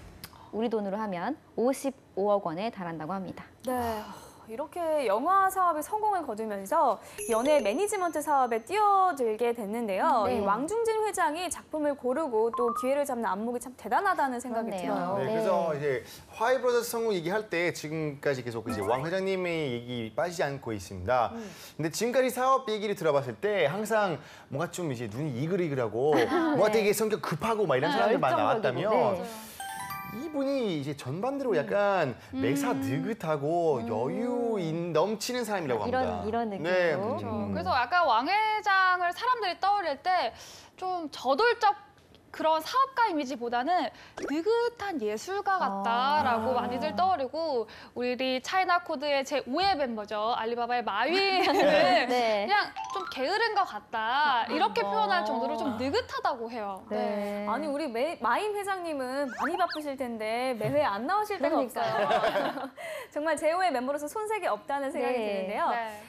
우리 돈으로 하면 55억 원에 달한다고 합니다.
네. 이렇게 영화 사업에 성공을 거두면서 연예 매니지먼트 사업에 뛰어들게 됐는데요.
네.
이 왕중진 회장이 작품을 고르고 또 기회를 잡는 안목이 참 대단하다는 생각이
그렇네요.
들어요.
네,
네.
그래서 이제 화이브러더스 성공 얘기할 때 지금까지 계속 이제 왕 회장님의 얘기 빠지지 않고 있습니다. 근데 지금까지 사업 얘기를 들어봤을 때 항상 뭔가 좀 이제 눈이 이글이글하고 뭔가 되게 성격 급하고 막 이런 사람들만
열정적이고,
나왔다면
네.
이분이 이제 전반대로 약간 매사 느긋하고 여유 넘치는 사람이라고 합니다.
이런 느낌으로.
네,
그렇죠. 그래서 약간 왕 회장을 사람들이 떠올릴 때 좀 저돌적 그런 사업가 이미지보다는 느긋한 예술가 같다라고 많이들 떠오르고 우리 차이나 코드의 제5의 멤버죠. 알리바바의 마윈은
네.
그냥 좀 게으른 것 같다. 이렇게 표현할 정도로 좀 느긋하다고 해요.
네.
아니 우리 마임 회장님은 많이 바쁘실 텐데 매회 안 나오실 때가
그러니까요.
없어요. 정말 제5의 멤버로서 손색이 없다는 생각이
네.
드는데요.
네.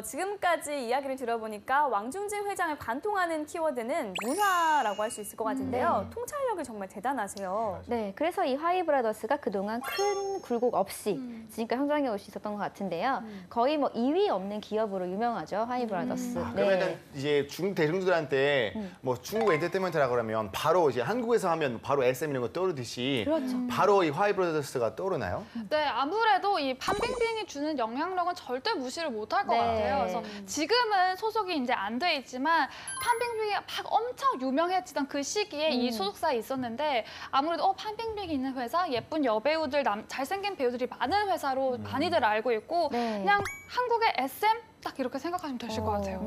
지금까지 이야기를 들어보니까 왕중진 회장을 관통하는 키워드는 문화라고 할 수 있을 것 같은데요. 통찰력이 정말 대단하세요.
네, 그래서 이 화이브라더스가 그동안 큰 굴곡 없이 지금까지 성장해 올 수 있었던 것 같은데요. 거의 뭐 2위 없는 기업으로 유명하죠, 화이브라더스.
그러면 약간 이제 중국 대중들한테 뭐 중국 엔터테인먼트라고 그러면 바로 이제 한국에서 하면 바로 SM 이런 거 떠오르듯이 바로 이 화이브러더스가 떠오르나요?
네, 아무래도 이 판빙빙이 주는 영향력은 절대 무시를 못할 것
네.
같아요. 그래서 지금은 소속이 이제 안 돼 있지만 판빙빙이 막 엄청 유명해지던 그 시기에 이 소속사에 있었는데 아무래도 판빙빙이 있는 회사, 예쁜 여배우들, 잘생긴 배우들이 많은 회사로 많이들 알고 있고
네.
그냥 한국의 SM 딱 이렇게 생각하시면 되실 것 같아요.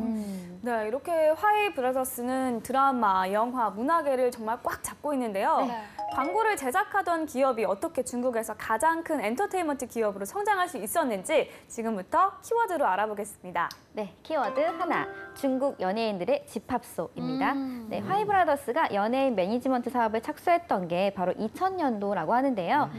네, 이렇게 화이 브라더스는 드라마, 영화, 문화계를 정말 꽉 잡고 있는데요.
네.
광고를 제작하던 기업이 어떻게 중국에서 가장 큰 엔터테인먼트 기업으로 성장할 수 있었는지 지금부터 키워드로 알아보겠습니다.
네, 키워드 하나. 중국 연예인들의 집합소입니다. 네, 화이브라더스가 연예인 매니지먼트 사업에 착수했던 게 바로 2000년도라고 하는데요.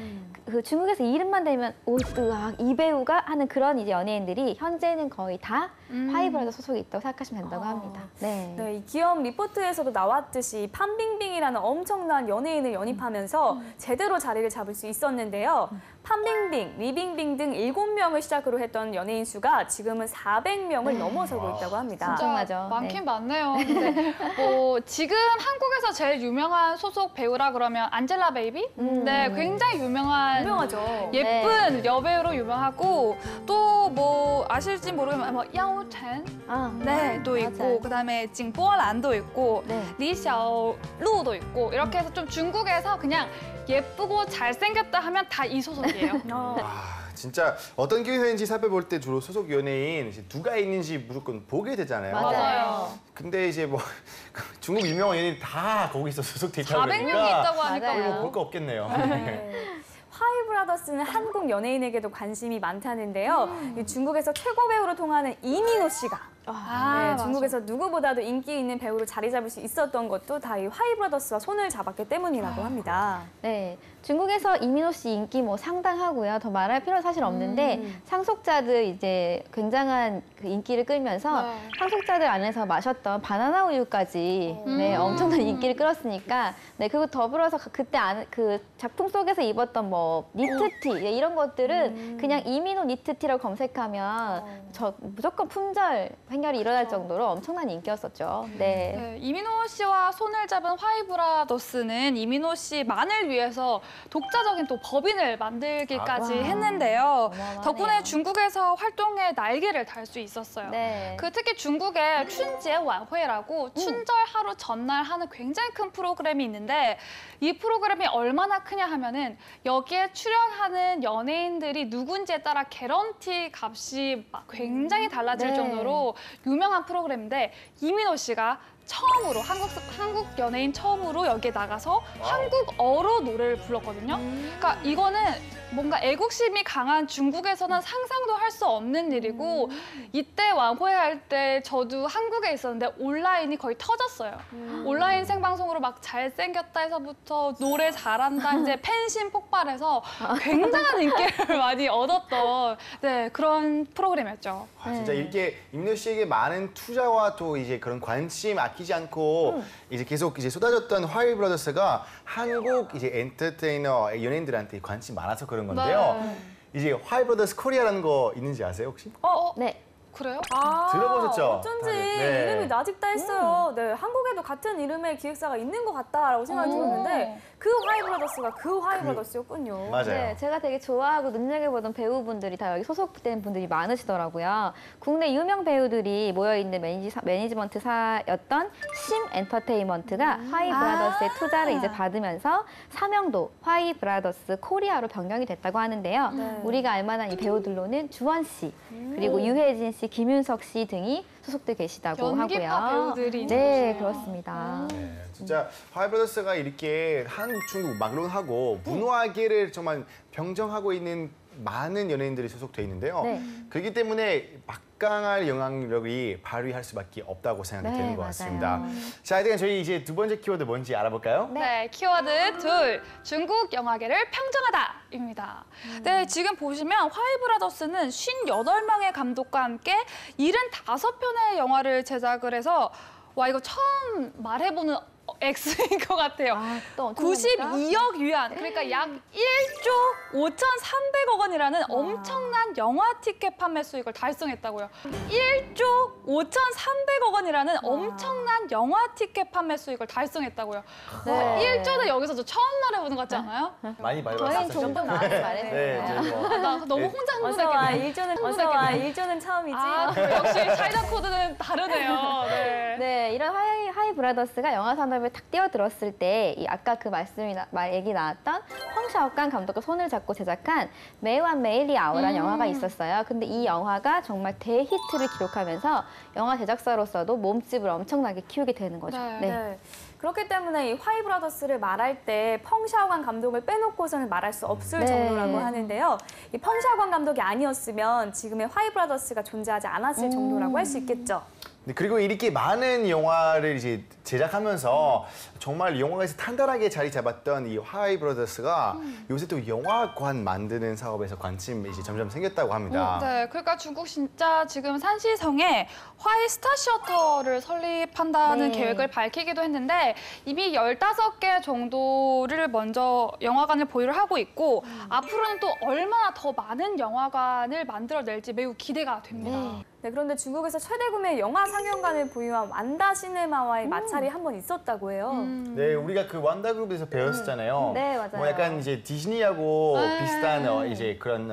그 중국에서 이름만 대면 오뜨악 이 배우가 하는 그런 이제 연예인들이 현재는 거의 다 화이브라더스 소속에 있다고 생각하시면 된다고 합니다. 네.
네, 이 기업 리포트에서도 나왔듯이 판빙빙이라는 엄청난 연예인을 영입하면서 제대로 자리를 잡을 수 있었는데요. 판빙빙, 리빙빙 등 7명을 시작으로 했던 연예인 수가 지금은 400명을 넘어서고 있다고 합니다.
엄청나죠.
많긴 많네요. 근데 뭐 지금 한국에서 제일 유명한 소속 배우라 그러면 안젤라 베이비? 네, 굉장히
유명하죠.
예쁜 여배우로 유명하고 또 뭐 아실지 모르겠지만 뭐 야오찬 네, 또 있고
맞아요.
그다음에 징보란도 있고
네.
리샤오루도 있고 이렇게 해서 좀 중국에서 그냥 예쁘고 잘생겼다 하면 다 이 소속이에요.
진짜 어떤 기회인지 살펴볼 때 주로 소속 연예인 이제 누가 있는지 무조건 보게 되잖아요.
맞아요.
근데 이제 뭐 중국 유명한 연예인 다 거기서 소속돼 있다고
400명이
그러니까
있다고 하니까
맞아요.
거의 볼 거 없겠네요.
화이브라더스는 한국 연예인에게도 관심이 많다는데요. 이 중국에서 최고 배우로 통하는 이민호 씨가 네, 중국에서 누구보다도 인기 있는 배우로 자리 잡을 수 있었던 것도 다 이 화이브라더스와 손을 잡았기 때문이라고 합니다.
네, 중국에서 이민호 씨 인기 뭐 상당하고요. 더 말할 필요는 사실 없는데 상속자들 이제 굉장한 그 인기를 끌면서
네.
상속자들 안에서 마셨던 바나나 우유까지 네, 엄청난 인기를 끌었으니까 네, 그리고 더불어서 그때 그 작품 속에서 입었던 뭐 니트티 네, 이런 것들은 그냥 이민호 니트티라고 검색하면 저 무조건 품절 행렬이 일어날 정도로 엄청난 인기였었죠. 네.
네, 이민호 씨와 손을 잡은 화이브라더스는 이민호 씨만을 위해서 독자적인 또 법인을 만들기까지
와.
했는데요.
어마어마하네요.
덕분에 중국에서 활동의 날개를 달 수 있었어요.
네.
그 특히 중국의 춘제 완회라고 춘절 하루 전날 하는 굉장히 큰 프로그램이 있는데 이 프로그램이 얼마나 크냐 하면은 여기에 출연하는 연예인들이 누군지에 따라 개런티 값이 막 굉장히 달라질
네.
정도로 유명한 프로그램인데 이민호 씨가 처음으로 한국 연예인 처음으로 여기에 나가서 한국어로 노래를 불렀거든요. 그러니까 이거는 뭔가 애국심이 강한 중국에서는 상상도 할 수 없는 일이고 이때 완호할 때 저도 한국에 있었는데 온라인이 거의 터졌어요. 온라인 생방송으로 막 잘생겼다 해서부터 노래 잘한다 이제 팬심 폭발해서 굉장한 인기를 많이 얻었던 네, 그런 프로그램이었죠.
아, 진짜 이렇게 임노 씨에게 많은 투자와 또 이제 그런 관심 아끼지 않고 이제 계속 이제 쏟아졌던 화이 브라더스가 한국 이제 엔터테이너 연예인들한테 관심 많아서 그런 건데요.
네.
이제 화이 브라더스 코리아라는 거 있는지 아세요 혹시?
네.
그래요?
아,
들어보셨죠?
어쩐지
다들. 네.
이름이 나직다 했어요. 네, 한국에도 같은 이름의 기획사가 있는 것 같다라고 생각이 들었는데 그 화이브라더스가 그 화이브라더스였군요.
맞아요.
네, 제가 되게 좋아하고 눈여겨보던 배우분들이 다 여기 소속된 분들이 많으시더라고요. 국내 유명 배우들이 모여있는 매니지먼트사였던 심 엔터테인먼트가 화이 브라더스의 투자를 이제 받으면서 사명도 화이 브라더스 코리아로 변경이 됐다고 하는데요.
네.
우리가 알만한 이 배우들로는 주원 씨, 그리고 유해진 씨, 김윤석 씨 등이 소속돼 계시다고
연기파
하고요.
배우들이
네,
있는
그렇습니다.
네, 진짜 화이 브라더스가 이렇게 한국, 중국 막론하고 문화계를 정말 병정하고 있는 많은 연예인들이 소속돼 있는데요.
네.
그렇기 때문에 막강할 영향력이 발휘할 수밖에 없다고 생각이
네,
되는 것
맞아요.
같습니다. 자, 일단 저희 이제 두 번째 키워드 뭔지 알아볼까요?
네, 키워드 둘, 중국 영화계를 평정하다입니다. 네, 지금 보시면 화이브라더스는 58명의 감독과 함께 75편의 영화를 제작을 해서 와, 이거 처음 말해보는 X인 것 같아요.
아, 또 엄청납니까?
92억 위안, 그러니까 약 1조 5,300억 원이라는 엄청난 영화 티켓 판매 수익을 달성했다고요. 1조 5,300억 원이라는 엄청난 영화 티켓 판매 수익을 달성했다고요.
네.
1조는 여기서 저 처음 말해보는 것 같지 않아요?
많이
저희는
봤었죠.
종종 나와서
네,
말했어요.
이제 뭐.
나 너무
네.
혼자
어서 와,
흥분했겠네.
일조는 처음이지.
아, 역시 차이나 코드는 다르네요. 네.
네, 이런 하이 브라더스가 영화 산업에 탁 뛰어들었을 때 이 아까 그 얘기 나왔던 펑샤오칸 감독과 손을 잡고 제작한 매완 메일리 아오라는 영화가 있었어요. 근데 이 영화가 정말 대히트를 기록하면서 영화 제작사로서도 몸집을 엄청나게 키우게 되는 거죠.
네.
네. 그렇기 때문에 이 화이브라더스를 말할 때 펑샤오관 감독을 빼놓고서는 말할 수 없을
네.
정도라고 하는데요. 이 펑샤오관 감독이 아니었으면 지금의 화이브라더스가 존재하지 않았을 정도라고 할 수 있겠죠.
네, 그리고 이렇게 많은 영화를 이제 제작하면서 정말 영화에서 탄탄하게 자리 잡았던 이 화이 브라더스가 요새 또 영화관 만드는 사업에서 관심이 이제 점점 생겼다고 합니다.
네, 그러니까 중국 진짜 지금 산시성에 화이 스타시어터를 설립한다는
네.
계획을 밝히기도 했는데 이미 15개 정도를 먼저 영화관을 보유를 하고 있고 앞으로는 또 얼마나 더 많은 영화관을 만들어낼지 매우 기대가 됩니다.
네.
네, 그런데 중국에서 최대 구매 영화 상영관을 보유한 완다 시네마와의 마찰이 한 번 있었다고 해요.
네, 우리가 그 완다 그룹에서 배웠었잖아요.
네, 맞아요.
뭐 약간 이제 디즈니하고
네.
비슷한 이제 그런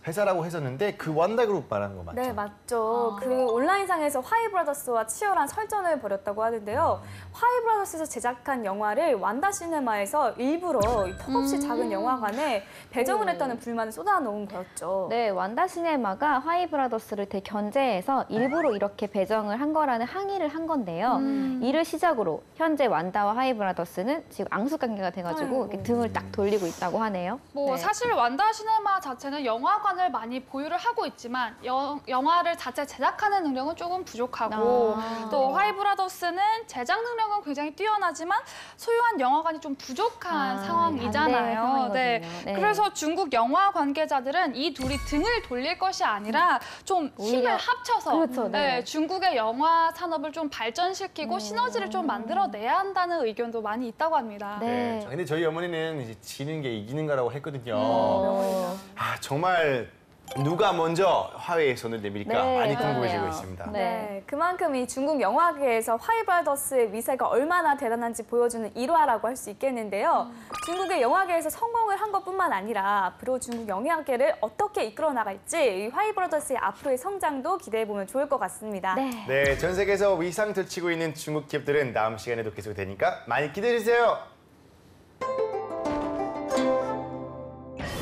회사라고 했었는데 그 완다 그룹 말하는 거 맞죠?
네, 맞죠. 그 온라인상에서 화이브라더스와 치열한 설전을 벌였다고 하는데요. 화이브라더스에서 제작한 영화를 완다 시네마에서 일부러 이 턱없이 작은 영화관에 배정을 했다는 불만을 쏟아놓은 거였죠.
네, 완다 시네마가 화이 브라더스를 견제해서 일부러 이렇게 배정을 한 거라는 항의를 한 건데요. 이를 시작으로 현재 완다와 화이 브라더스는 지금 앙숙 관계가 돼가지고 이렇게 등을 딱 돌리고 있다고 하네요.
뭐
네.
사실 완다 시네마 자체는 영화관을 많이 보유를 하고 있지만 영화를 자체 제작하는 능력은 조금 부족하고 또 화이브라더스는 제작 능력은 굉장히 뛰어나지만 소유한 영화관이 좀 부족한
반대
상황이잖아요.
상황이거든요.
네.
네.
그래서 중국 영화 관계자들은 이 둘이 등을 돌릴 것이 아니라 좀 힘을
오히려
합쳐서
그렇죠, 네.
중국의 영화 산업을 좀 발전시키고 시너지를 좀 만들어내야 한다는 의견도 많이 있다고 합니다.
네.
근데 저희 어머니는 이제 지는 게 이기는 거라고 했거든요.
어.
아, 정말 누가 먼저 화해의 손을 내밀까
네,
많이 궁금해지고
그러네요.
있습니다.
네.
네, 그만큼 이 중국 영화계에서 화이 브라더스의 위세가 얼마나 대단한지 보여주는 일화라고 할 수 있겠는데요. 중국의 영화계에서 성공을 한 것뿐만 아니라 앞으로 중국 영화계를 어떻게 이끌어 나갈지 이 화이 브라더스의 앞으로의 성장도 기대해 보면 좋을 것 같습니다.
네.
네, 전 세계에서 위상 들치고 있는 중국 기업들은 다음 시간에도 계속 되니까 많이 기대해 주세요.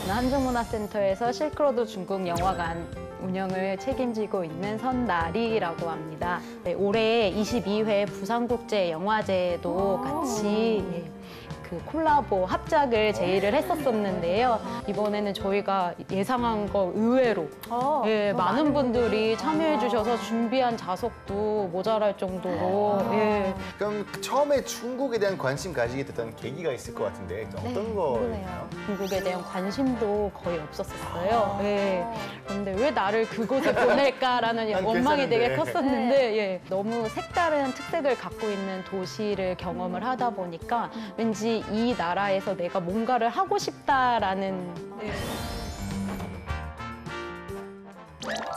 한중문화센터에서 실크로드 중국 영화관 운영을 책임지고 있는 선나리라고 합니다. 네, 올해 22회 부산국제영화제도 같이 그 콜라보 합작을 제의를 했었었는데요. 이번에는 저희가 예상한 거 의외로 많은 분들이 참여해 주셔서 준비한 좌석도 모자랄 정도로
그럼 처음에 중국에 대한 관심 가지게 됐던 계기가 있을 것 같은데 어떤 거예요?
중국에 대한 관심도 거의 없었어요. 그런데 왜 나를 그곳에 보낼까라는
난
원망이 되게
괜찮은데.
컸었는데 너무 색다른 특색을 갖고 있는 도시를 경험을 하다 보니까 왠지 이 나라에서 내가 뭔가를 하고 싶다라는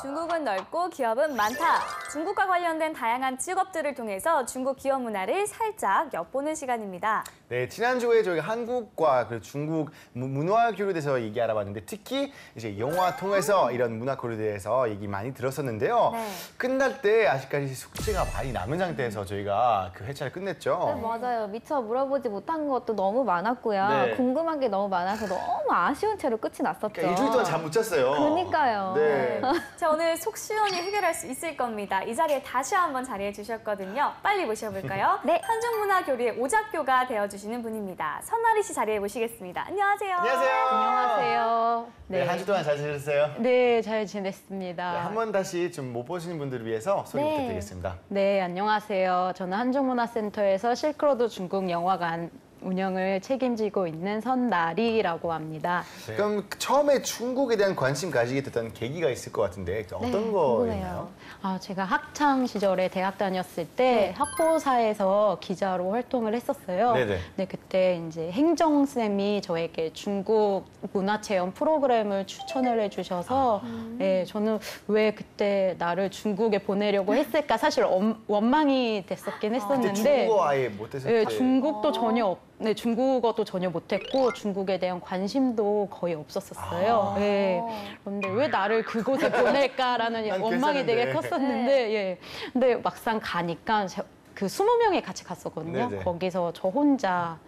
중국은 넓고 기업은 많다. 중국과 관련된 다양한 직업들을 통해서 중국 기업 문화를 살짝 엿보는 시간입니다.
네, 지난주에 저희 한국과 그 중국 문화 교류에 대해서 얘기 알아봤는데 특히 이제 영화 통해서 이런 문화 교류에 대해서 얘기 많이 들었었는데요.
네.
끝날 때 아직까지 숙제가 많이 남은 상태에서 저희가 그 회차를 끝냈죠.
네, 맞아요. 미처 물어보지 못한 것도 너무 많았고요.
네.
궁금한 게 너무 많아서 너무 아쉬운 채로 끝이 났었죠.
그러니까 일주일 동안 잠 못 잤어요.
그러니까요.
네.
자, 오늘 속 시원히 해결할 수 있을 겁니다. 이 자리에 다시 한번 자리해 주셨거든요. 빨리 모셔볼까요?
네.
한중문화교류의 오작교가 되어주시는 분입니다. 선나리 씨 자리에 모시겠습니다. 안녕하세요.
안녕하세요.
안녕하세요.
네, 한 주 동안 잘 지내셨어요?
네, 잘 지냈습니다.
네, 한 번 다시 좀 못 보시는 분들을 위해서 소개
네.
부탁드리겠습니다.
네, 안녕하세요. 저는 한중문화센터에서 실크로드 중국 영화관 운영을 책임지고 있는 선나리라고 합니다.
네. 그럼 처음에 중국에 대한 관심 가지게 됐던 계기가 있을 것 같은데 어떤 거였나요?
궁금해요.
제가 학창 시절에 대학 다녔을 때 학보사에서 기자로 활동을 했었어요.
네네.
네, 그때 이제 행정쌤이 저에게 중국 문화체험 프로그램을 추천을 해주셔서 네, 저는 왜 그때 나를 중국에 보내려고 했을까 사실 원망이 됐었긴
그때
했었는데
중국어 아예 못했을
네,
때
중국도 전혀 네, 중국어도 전혀 못했고 중국에 대한 관심도 거의 없었어요. 네. 그런데 왜 나를 그곳에 보낼까라는
난
원망이 되게
괜찮은데.
컸었는데, 예. 근데 막상 가니까 그 20명이 같이 갔었거든요.
네네.
거기서 저 혼자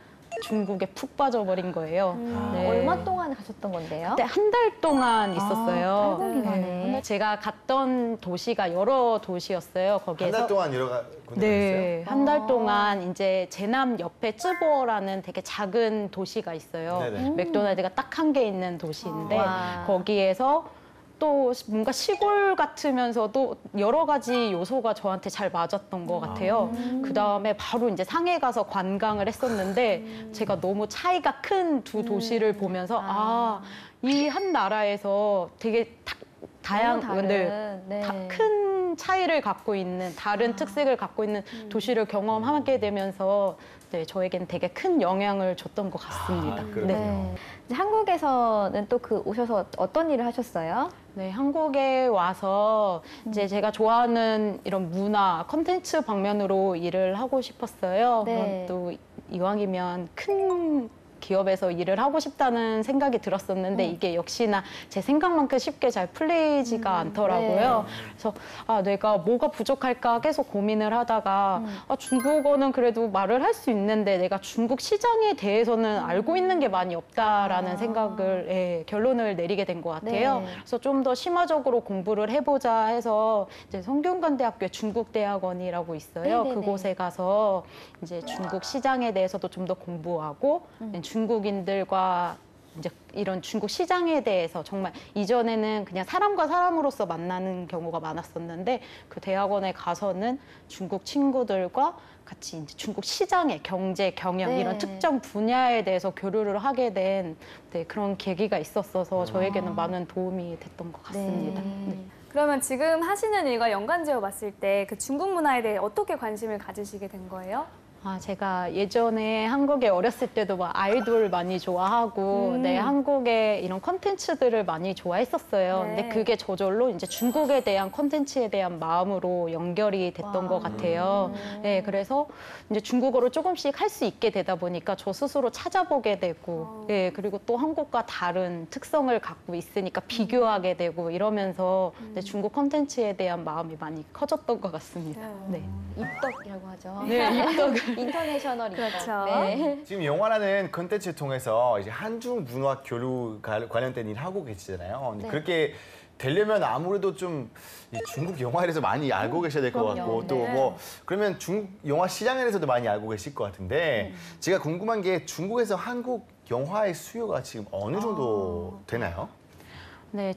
중국에 푹 빠져버린 거예요. 네.
얼마 동안 가셨던 건데요?
그때 한 달 동안 있었어요.
짧은 기간에.
근데 제가 갔던 도시가 여러 도시였어요.
한
거기에서
달 동안 여러 군데
네, 한 달 동안 이제 제남 옆에 쯔보라는 되게 작은 도시가 있어요.
네네.
맥도날드가 딱 한 개 있는 도시인데
와.
거기에서 또 뭔가 시골 같으면서도 여러 가지 요소가 저한테 잘 맞았던 것 같아요. 그 다음에 바로 이제 상해 가서 관광을 했었는데 제가 너무 차이가 큰 두 도시를 보면서 이 한 나라에서 되게 다양한
다른. 네.
큰 차이를 갖고 있는 다른 특색을 갖고 있는 도시를 경험하게 되면서 네, 저에겐 되게 큰 영향을 줬던 것 같습니다.
그렇군요.
네. 이제 한국에서는 또 오셔서 어떤 일을 하셨어요?
네, 한국에 와서 이제 제가 좋아하는 이런 문화, 컨텐츠 방면으로 일을 하고 싶었어요.
네.
그럼 또 이왕이면 큰 기업에서 일을 하고 싶다는 생각이 들었었는데 이게 역시나 제 생각만큼 쉽게 잘 풀리지가 않더라고요. 그래서 내가 뭐가 부족할까 계속 고민을 하다가 중국어는 그래도 말을 할 수 있는데 내가 중국 시장에 대해서는 알고 있는 게 많이 없다라는 생각을 결론을 내리게 된 것 같아요.
네.
그래서 좀 더 심화적으로 공부를 해보자 해서 이제 성균관대학교 중국대학원이라고 있어요.
네네네.
그곳에 가서 이제 중국 시장에 대해서도 좀 더 공부하고 중국인들과 이제 이런 중국 시장에 대해서 정말 이전에는 그냥 사람과 사람으로서 만나는 경우가 많았었는데 그 대학원에 가서는 중국 친구들과 같이 이제 중국 시장의 경제, 경영
네.
이런 특정 분야에 대해서 교류를 하게 된 그런 계기가 있었어서 저에게는 많은 도움이 됐던 것 같습니다. 네.
그러면 지금 하시는 일과 연관지어 봤을 때 그 중국 문화에 대해 어떻게 관심을 가지시게 된 거예요?
제가 예전에 한국에 어렸을 때도 막 아이돌 많이 좋아하고, 네, 한국의 이런 콘텐츠들을 많이 좋아했었어요.
네.
근데 그게 저절로 이제 중국에 대한 콘텐츠에 대한 마음으로 연결이 됐던 것 같아요. 네, 그래서 이제 중국어를 조금씩 할 수 있게 되다 보니까 저 스스로 찾아보게 되고, 네, 그리고 또 한국과 다른 특성을 갖고 있으니까 비교하게 되고 이러면서 네, 중국 콘텐츠에 대한 마음이 많이 커졌던 것 같습니다. 네.
입덕이라고 하죠.
네, 입덕을.
인터내셔널 입덕.
그렇죠.
네.
지금 영화라는 컨텐츠를 통해서 이제 한중 문화 교류 관련된 일 하고 계시잖아요. 근데
네.
그렇게 되려면 아무래도 좀 이 중국 영화에 대해서 많이 알고 계셔야 될 것
그럼요.
같고 또
네.
뭐 그러면 중국 영화 시장에 대해서도 많이 알고 계실 것 같은데 제가 궁금한 게 중국에서 한국 영화의 수요가 지금 어느 정도 되나요?
네,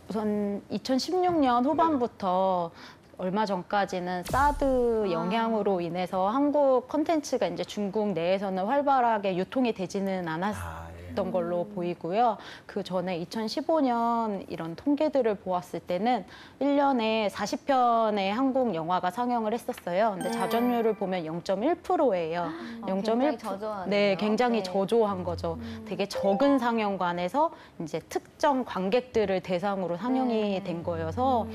우선 2016년 후반부터 얼마 전까지는 사드 영향으로 인해서 한국 콘텐츠가 이제 중국 내에서는 활발하게 유통이 되지는 않았던 걸로 보이고요. 그 전에 2015년 이런 통계들을 보았을 때는 1년에 40편의 한국 영화가 상영을 했었어요. 근데 자전율을 보면 0.1%예요.
굉장히 저조하네요.
네, 굉장히
네.
저조한 거죠. 되게 적은 상영관에서 이제 특정 관객들을 대상으로 상영이 된 거여서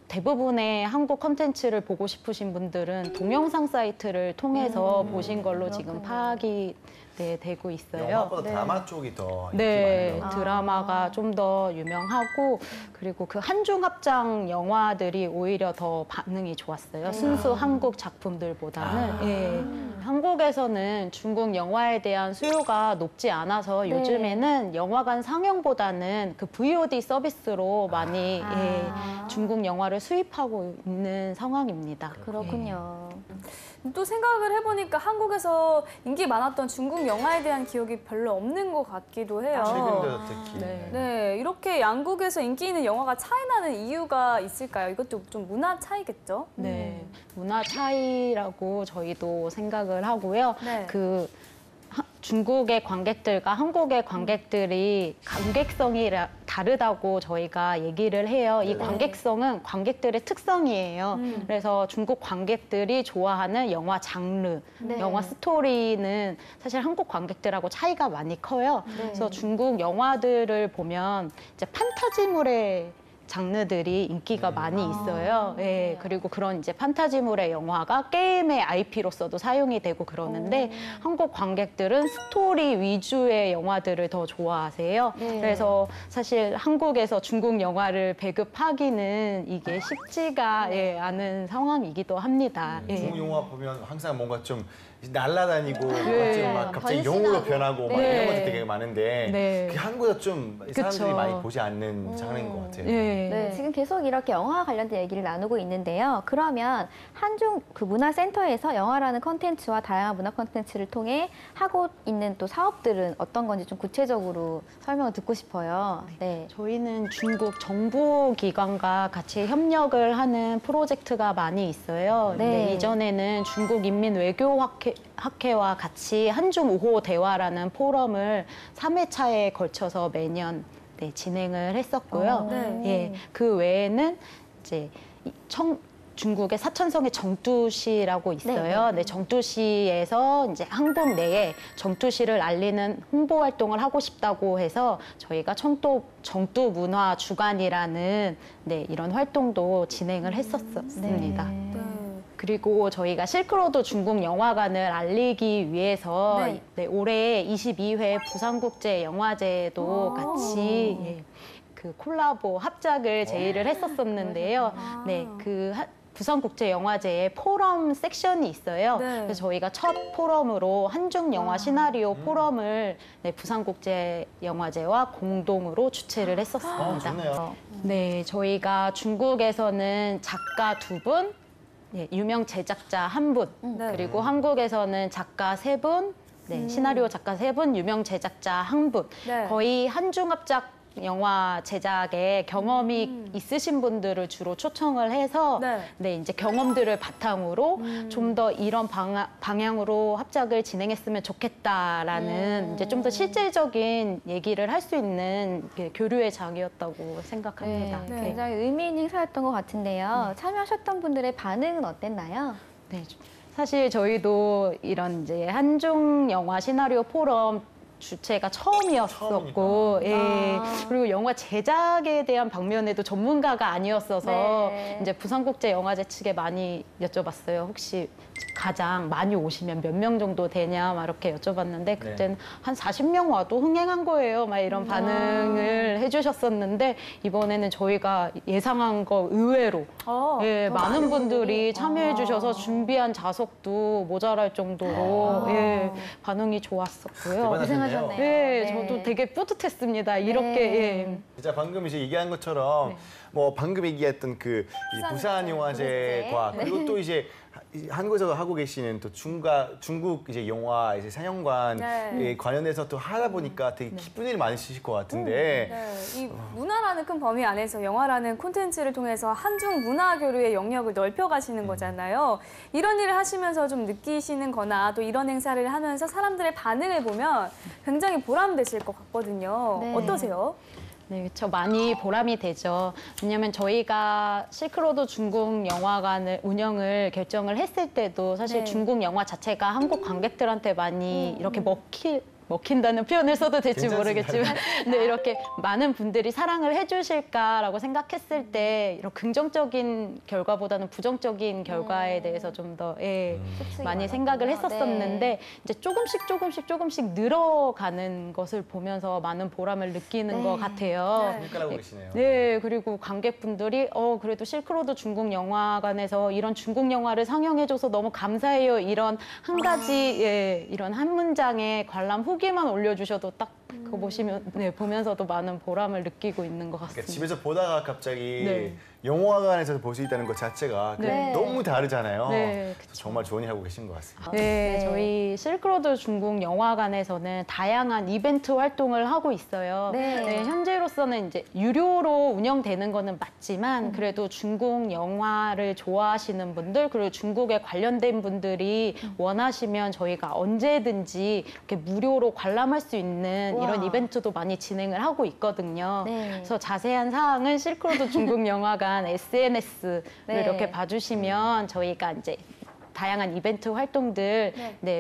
대부분의 한국 콘텐츠를 보고 싶으신 분들은 동영상 사이트를 통해서 보신 걸로 지금 파악이 되고 있어요.
영화보다 드라마 쪽이 더 인기
네,
많은 거.
드라마가 좀 더 유명하고 그리고 그 한중 합작 영화들이 오히려 더 반응이 좋았어요. 순수 한국 작품들보다는. 예. 한국에서는 중국 영화에 대한 수요가 높지 않아서 요즘에는 영화관 상영보다는 그 VOD 서비스로 많이 중국 영화를 수입하고 있는 상황입니다.
그렇군요.
또 생각을 해보니까 한국에서 인기 많았던 중국 영화에 대한 기억이 별로 없는 것 같기도 해요.
최근 들어 특히.
네, 이렇게 양국에서 인기 있는 영화가 차이 나는 이유가 있을까요? 이것도 좀 문화 차이겠죠?
네, 문화 차이라고 저희도 생각을 하고요.
네.
중국의 관객들과 한국의 관객들이 관객성이 다르다고 저희가 얘기를 해요. 이 관객성은 관객들의 특성이에요. 그래서 중국 관객들이 좋아하는 영화 장르,
네.
영화 스토리는 사실 한국 관객들하고 차이가 많이 커요. 그래서 중국 영화들을 보면 이제 판타지물의 장르들이 인기가 많이 있어요. 예, 그리고 그런 이제 판타지물의 영화가 게임의 IP로서도 사용이 되고 그러는데 한국 관객들은 스토리 위주의 영화들을 더 좋아하세요. 그래서 사실 한국에서 중국 영화를 배급하기는 이게 쉽지가 않은 상황이기도 합니다. 예.
중국 영화 보면 항상 뭔가 좀 날아다니고 막 갑자기
변신하고.
영으로 변하고 막
네.
이런 것들 되게 많은데
네.
그게 한국에서 좀 사람들이
그쵸.
많이 보지 않는 장르인 것 같아요.
예.
네, 지금 계속 이렇게 영화 관련된 얘기를 나누고 있는데요. 그러면 한중 그 문화센터에서 영화라는 컨텐츠와 다양한 문화 컨텐츠를 통해 하고 있는 또 사업들은 어떤 건지 좀 구체적으로 설명을 듣고 싶어요. 네.
저희는 중국 정부기관과 같이 협력을 하는 프로젝트가 많이 있어요.
네.
네, 이전에는 중국 인민외교학회와 같이 한중 5호 대화라는 포럼을 3회차에 걸쳐서 매년 진행을 했었고요.
네.
예, 그 외에는 이제 중국의 사천성의 정두시라고 있어요. 네, 정두시에서 이제 한국 내에 정두시를 알리는 홍보 활동을 하고 싶다고 해서 저희가 정두 문화 주간이라는 이런 활동도 진행을 했었습니다.
네.
그리고 저희가 실크로드 중국 영화관을 알리기 위해서 올해 22회 부산국제영화제도 같이 그 콜라보 합작을 제의를 했었었는데요. 네, 그 부산국제영화제에 포럼 섹션이 있어요.
네.
그래서 저희가 첫 포럼으로 한중 영화 시나리오 포럼을 부산국제영화제와 공동으로 주최를 했었습니다.
좋네요.
네, 저희가 중국에서는 작가 2분, 유명 제작자 1분, 그리고 한국에서는 작가 3분, 시나리오 작가 3분, 유명 제작자 1분.
네.
거의 한중합작 영화 제작에 경험이 있으신 분들을 주로 초청을 해서 이제 경험들을 바탕으로 좀 더 이런 방향으로 합작을 진행했으면 좋겠다라는 이제 좀 더 실질적인 얘기를 할 수 있는 교류의 장이었다고 생각합니다.
네, 굉장히 의미 있는 행사였던 것 같은데요. 참여하셨던 분들의 반응은 어땠나요?
네, 사실 저희도 이런 이제 한중 영화 시나리오 포럼 주체가 처음이었었고, 예. 그리고 영화 제작에 대한 방면에도 전문가가 아니었어서
네.
이제 부산국제영화제 측에 많이 여쭤봤어요. 혹시 가장 많이 오시면 몇 명 정도 되냐 막 이렇게 여쭤봤는데 그때는 한 40명 와도 흥행한 거예요. 막 이런 반응을 해주셨었는데 이번에는 저희가 예상한 거 의외로 예, 많은 분들이 참여해 주셔서 준비한 좌석도 모자랄 정도로 예, 반응이 좋았었고요.
대단하셨네요.
예,
네.
저도 되게 뿌듯했습니다. 이렇게
네.
예.
진짜 방금 이제 얘기한 것처럼 뭐 방금 얘기했던 그 부산 영화제과 그리고 또 이제 한국에서 하고 계시는 또 중국 이제 영화 이제 상영관 에 관련해서 또 하다 보니까 되게 기쁜 일이 많으실 것 같은데
네, 이 문화라는 큰 범위 안에서 영화라는 콘텐츠를 통해서 한중 문화 교류의 영역을 넓혀 가시는 거잖아요. 이런 일을 하시면서 좀 느끼시는 거나 또 이런 행사를 하면서 사람들의 반응을 보면 굉장히 보람되실 것 같거든요.
네.
어떠세요?
네, 그렇죠. 많이 보람이 되죠. 왜냐하면 저희가 실크로드 중국 영화관을 운영을 결정을 했을 때도 사실
네.
중국 영화 자체가 한국 관객들한테 많이 이렇게 먹힌다는 표현을 써도 될지
괜찮습니다.
모르겠지만 네, 이렇게 많은 분들이 사랑을 해주실까라고 생각했을 때 이런 긍정적인 결과보다는 부정적인 결과에 대해서 좀 더 많이 생각을 했었었는데
네.
이제 조금씩 늘어가는 것을 보면서 많은 보람을 느끼는 것 같아요.
손가락하고 계시네요.
네, 그리고 관객분들이 그래도 실크로드 중국 영화관에서 이런 중국 영화를 상영해줘서 너무 감사해요. 이런 한 가지 이런 한 문장의 관람 후기만 올려주셔도 딱 그거 보면서도 많은 보람을 느끼고 있는 것
그러니까
같습니다.
집에서 보다가 갑자기
네.
영화관에서 볼 수 있다는 것 자체가
네.
너무 다르잖아요.
네,
그래서 정말 좋은 일 하고 계신 것 같습니다.
네, 저희 실크로드 중국 영화관에서는 다양한 이벤트 활동을 하고 있어요.
네.
현재로서는 이제 유료로 운영되는 거는 맞지만 그래도 중국 영화를 좋아하시는 분들 그리고 중국에 관련된 분들이 원하시면 저희가 언제든지 이렇게 무료로 관람할 수 있는 이런 이벤트도 많이 진행을 하고 있거든요.
네.
그래서 자세한 사항은 실크로드 중국 영화관 SNS를
네.
이렇게 봐주시면 저희가 이제 다양한 이벤트 활동들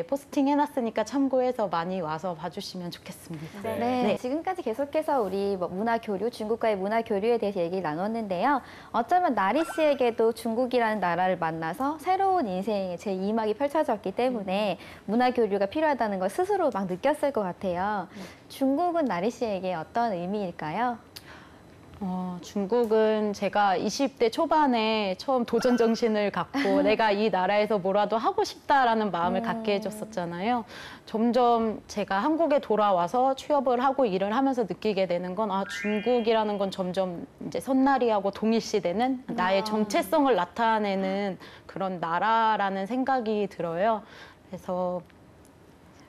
포스팅 해놨으니까 참고해서 많이 와서 봐주시면 좋겠습니다.
네, 지금까지 계속해서 우리 문화 교류, 중국과의 문화 교류에 대해서 얘기를 나눴는데요. 어쩌면 나리 씨에게도 중국이라는 나라를 만나서 새로운 인생의 제2막이 펼쳐졌기 때문에 문화 교류가 필요하다는 걸 스스로 막 느꼈을 것 같아요. 중국은 나리 씨에게 어떤 의미일까요?
중국은 제가 20대 초반에 처음 도전 정신을 갖고 내가 이 나라에서 뭐라도 하고 싶다라는 마음을 갖게 해줬었잖아요. 점점 제가 한국에 돌아와서 취업을 하고 일을 하면서 느끼게 되는 건 중국이라는 건 점점 이제 선나리하고 동일시되는 나의 정체성을 나타내는 그런 나라라는 생각이 들어요. 그래서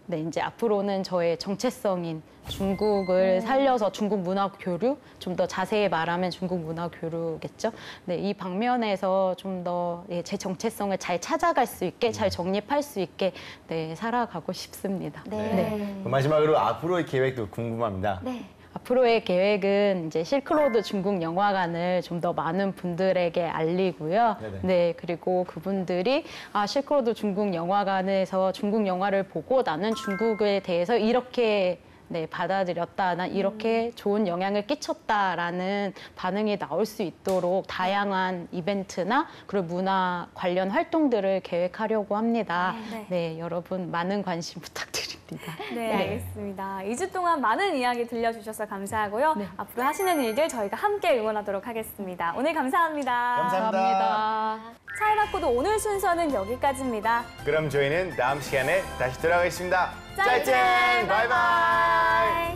네, 이제 앞으로는 저의 정체성인 중국을 살려서 중국 문화 교류, 좀 더 자세히 말하면 중국 문화 교류겠죠. 네, 이 방면에서 좀 더 제 정체성을 잘 찾아갈 수 있게, 잘 정립할 수 있게 살아가고 싶습니다.
마지막으로 앞으로의 계획도 궁금합니다.
네.
앞으로의 계획은 이제 실크로드 중국 영화관을 좀 더 많은 분들에게 알리고요.
네네.
네, 그리고 그분들이 실크로드 중국 영화관에서 중국 영화를 보고 나는 중국에 대해서 이렇게 받아들였다. 난 이렇게 좋은 영향을 끼쳤다라는 반응이 나올 수 있도록 다양한 이벤트나 그리고 문화 관련 활동들을 계획하려고 합니다. 네, 여러분 많은 관심 부탁드립니다.
네, 알겠습니다. 2주 동안 많은 이야기 들려주셔서 감사하고요. 앞으로 하시는 일들 저희가 함께 응원하도록 하겠습니다. 오늘 감사합니다.
감사합니다.
차이나코도 오늘 순서는 여기까지입니다.
그럼 저희는 다음 시간에 다시 돌아가겠습니다.
짜이젠!
바이바이.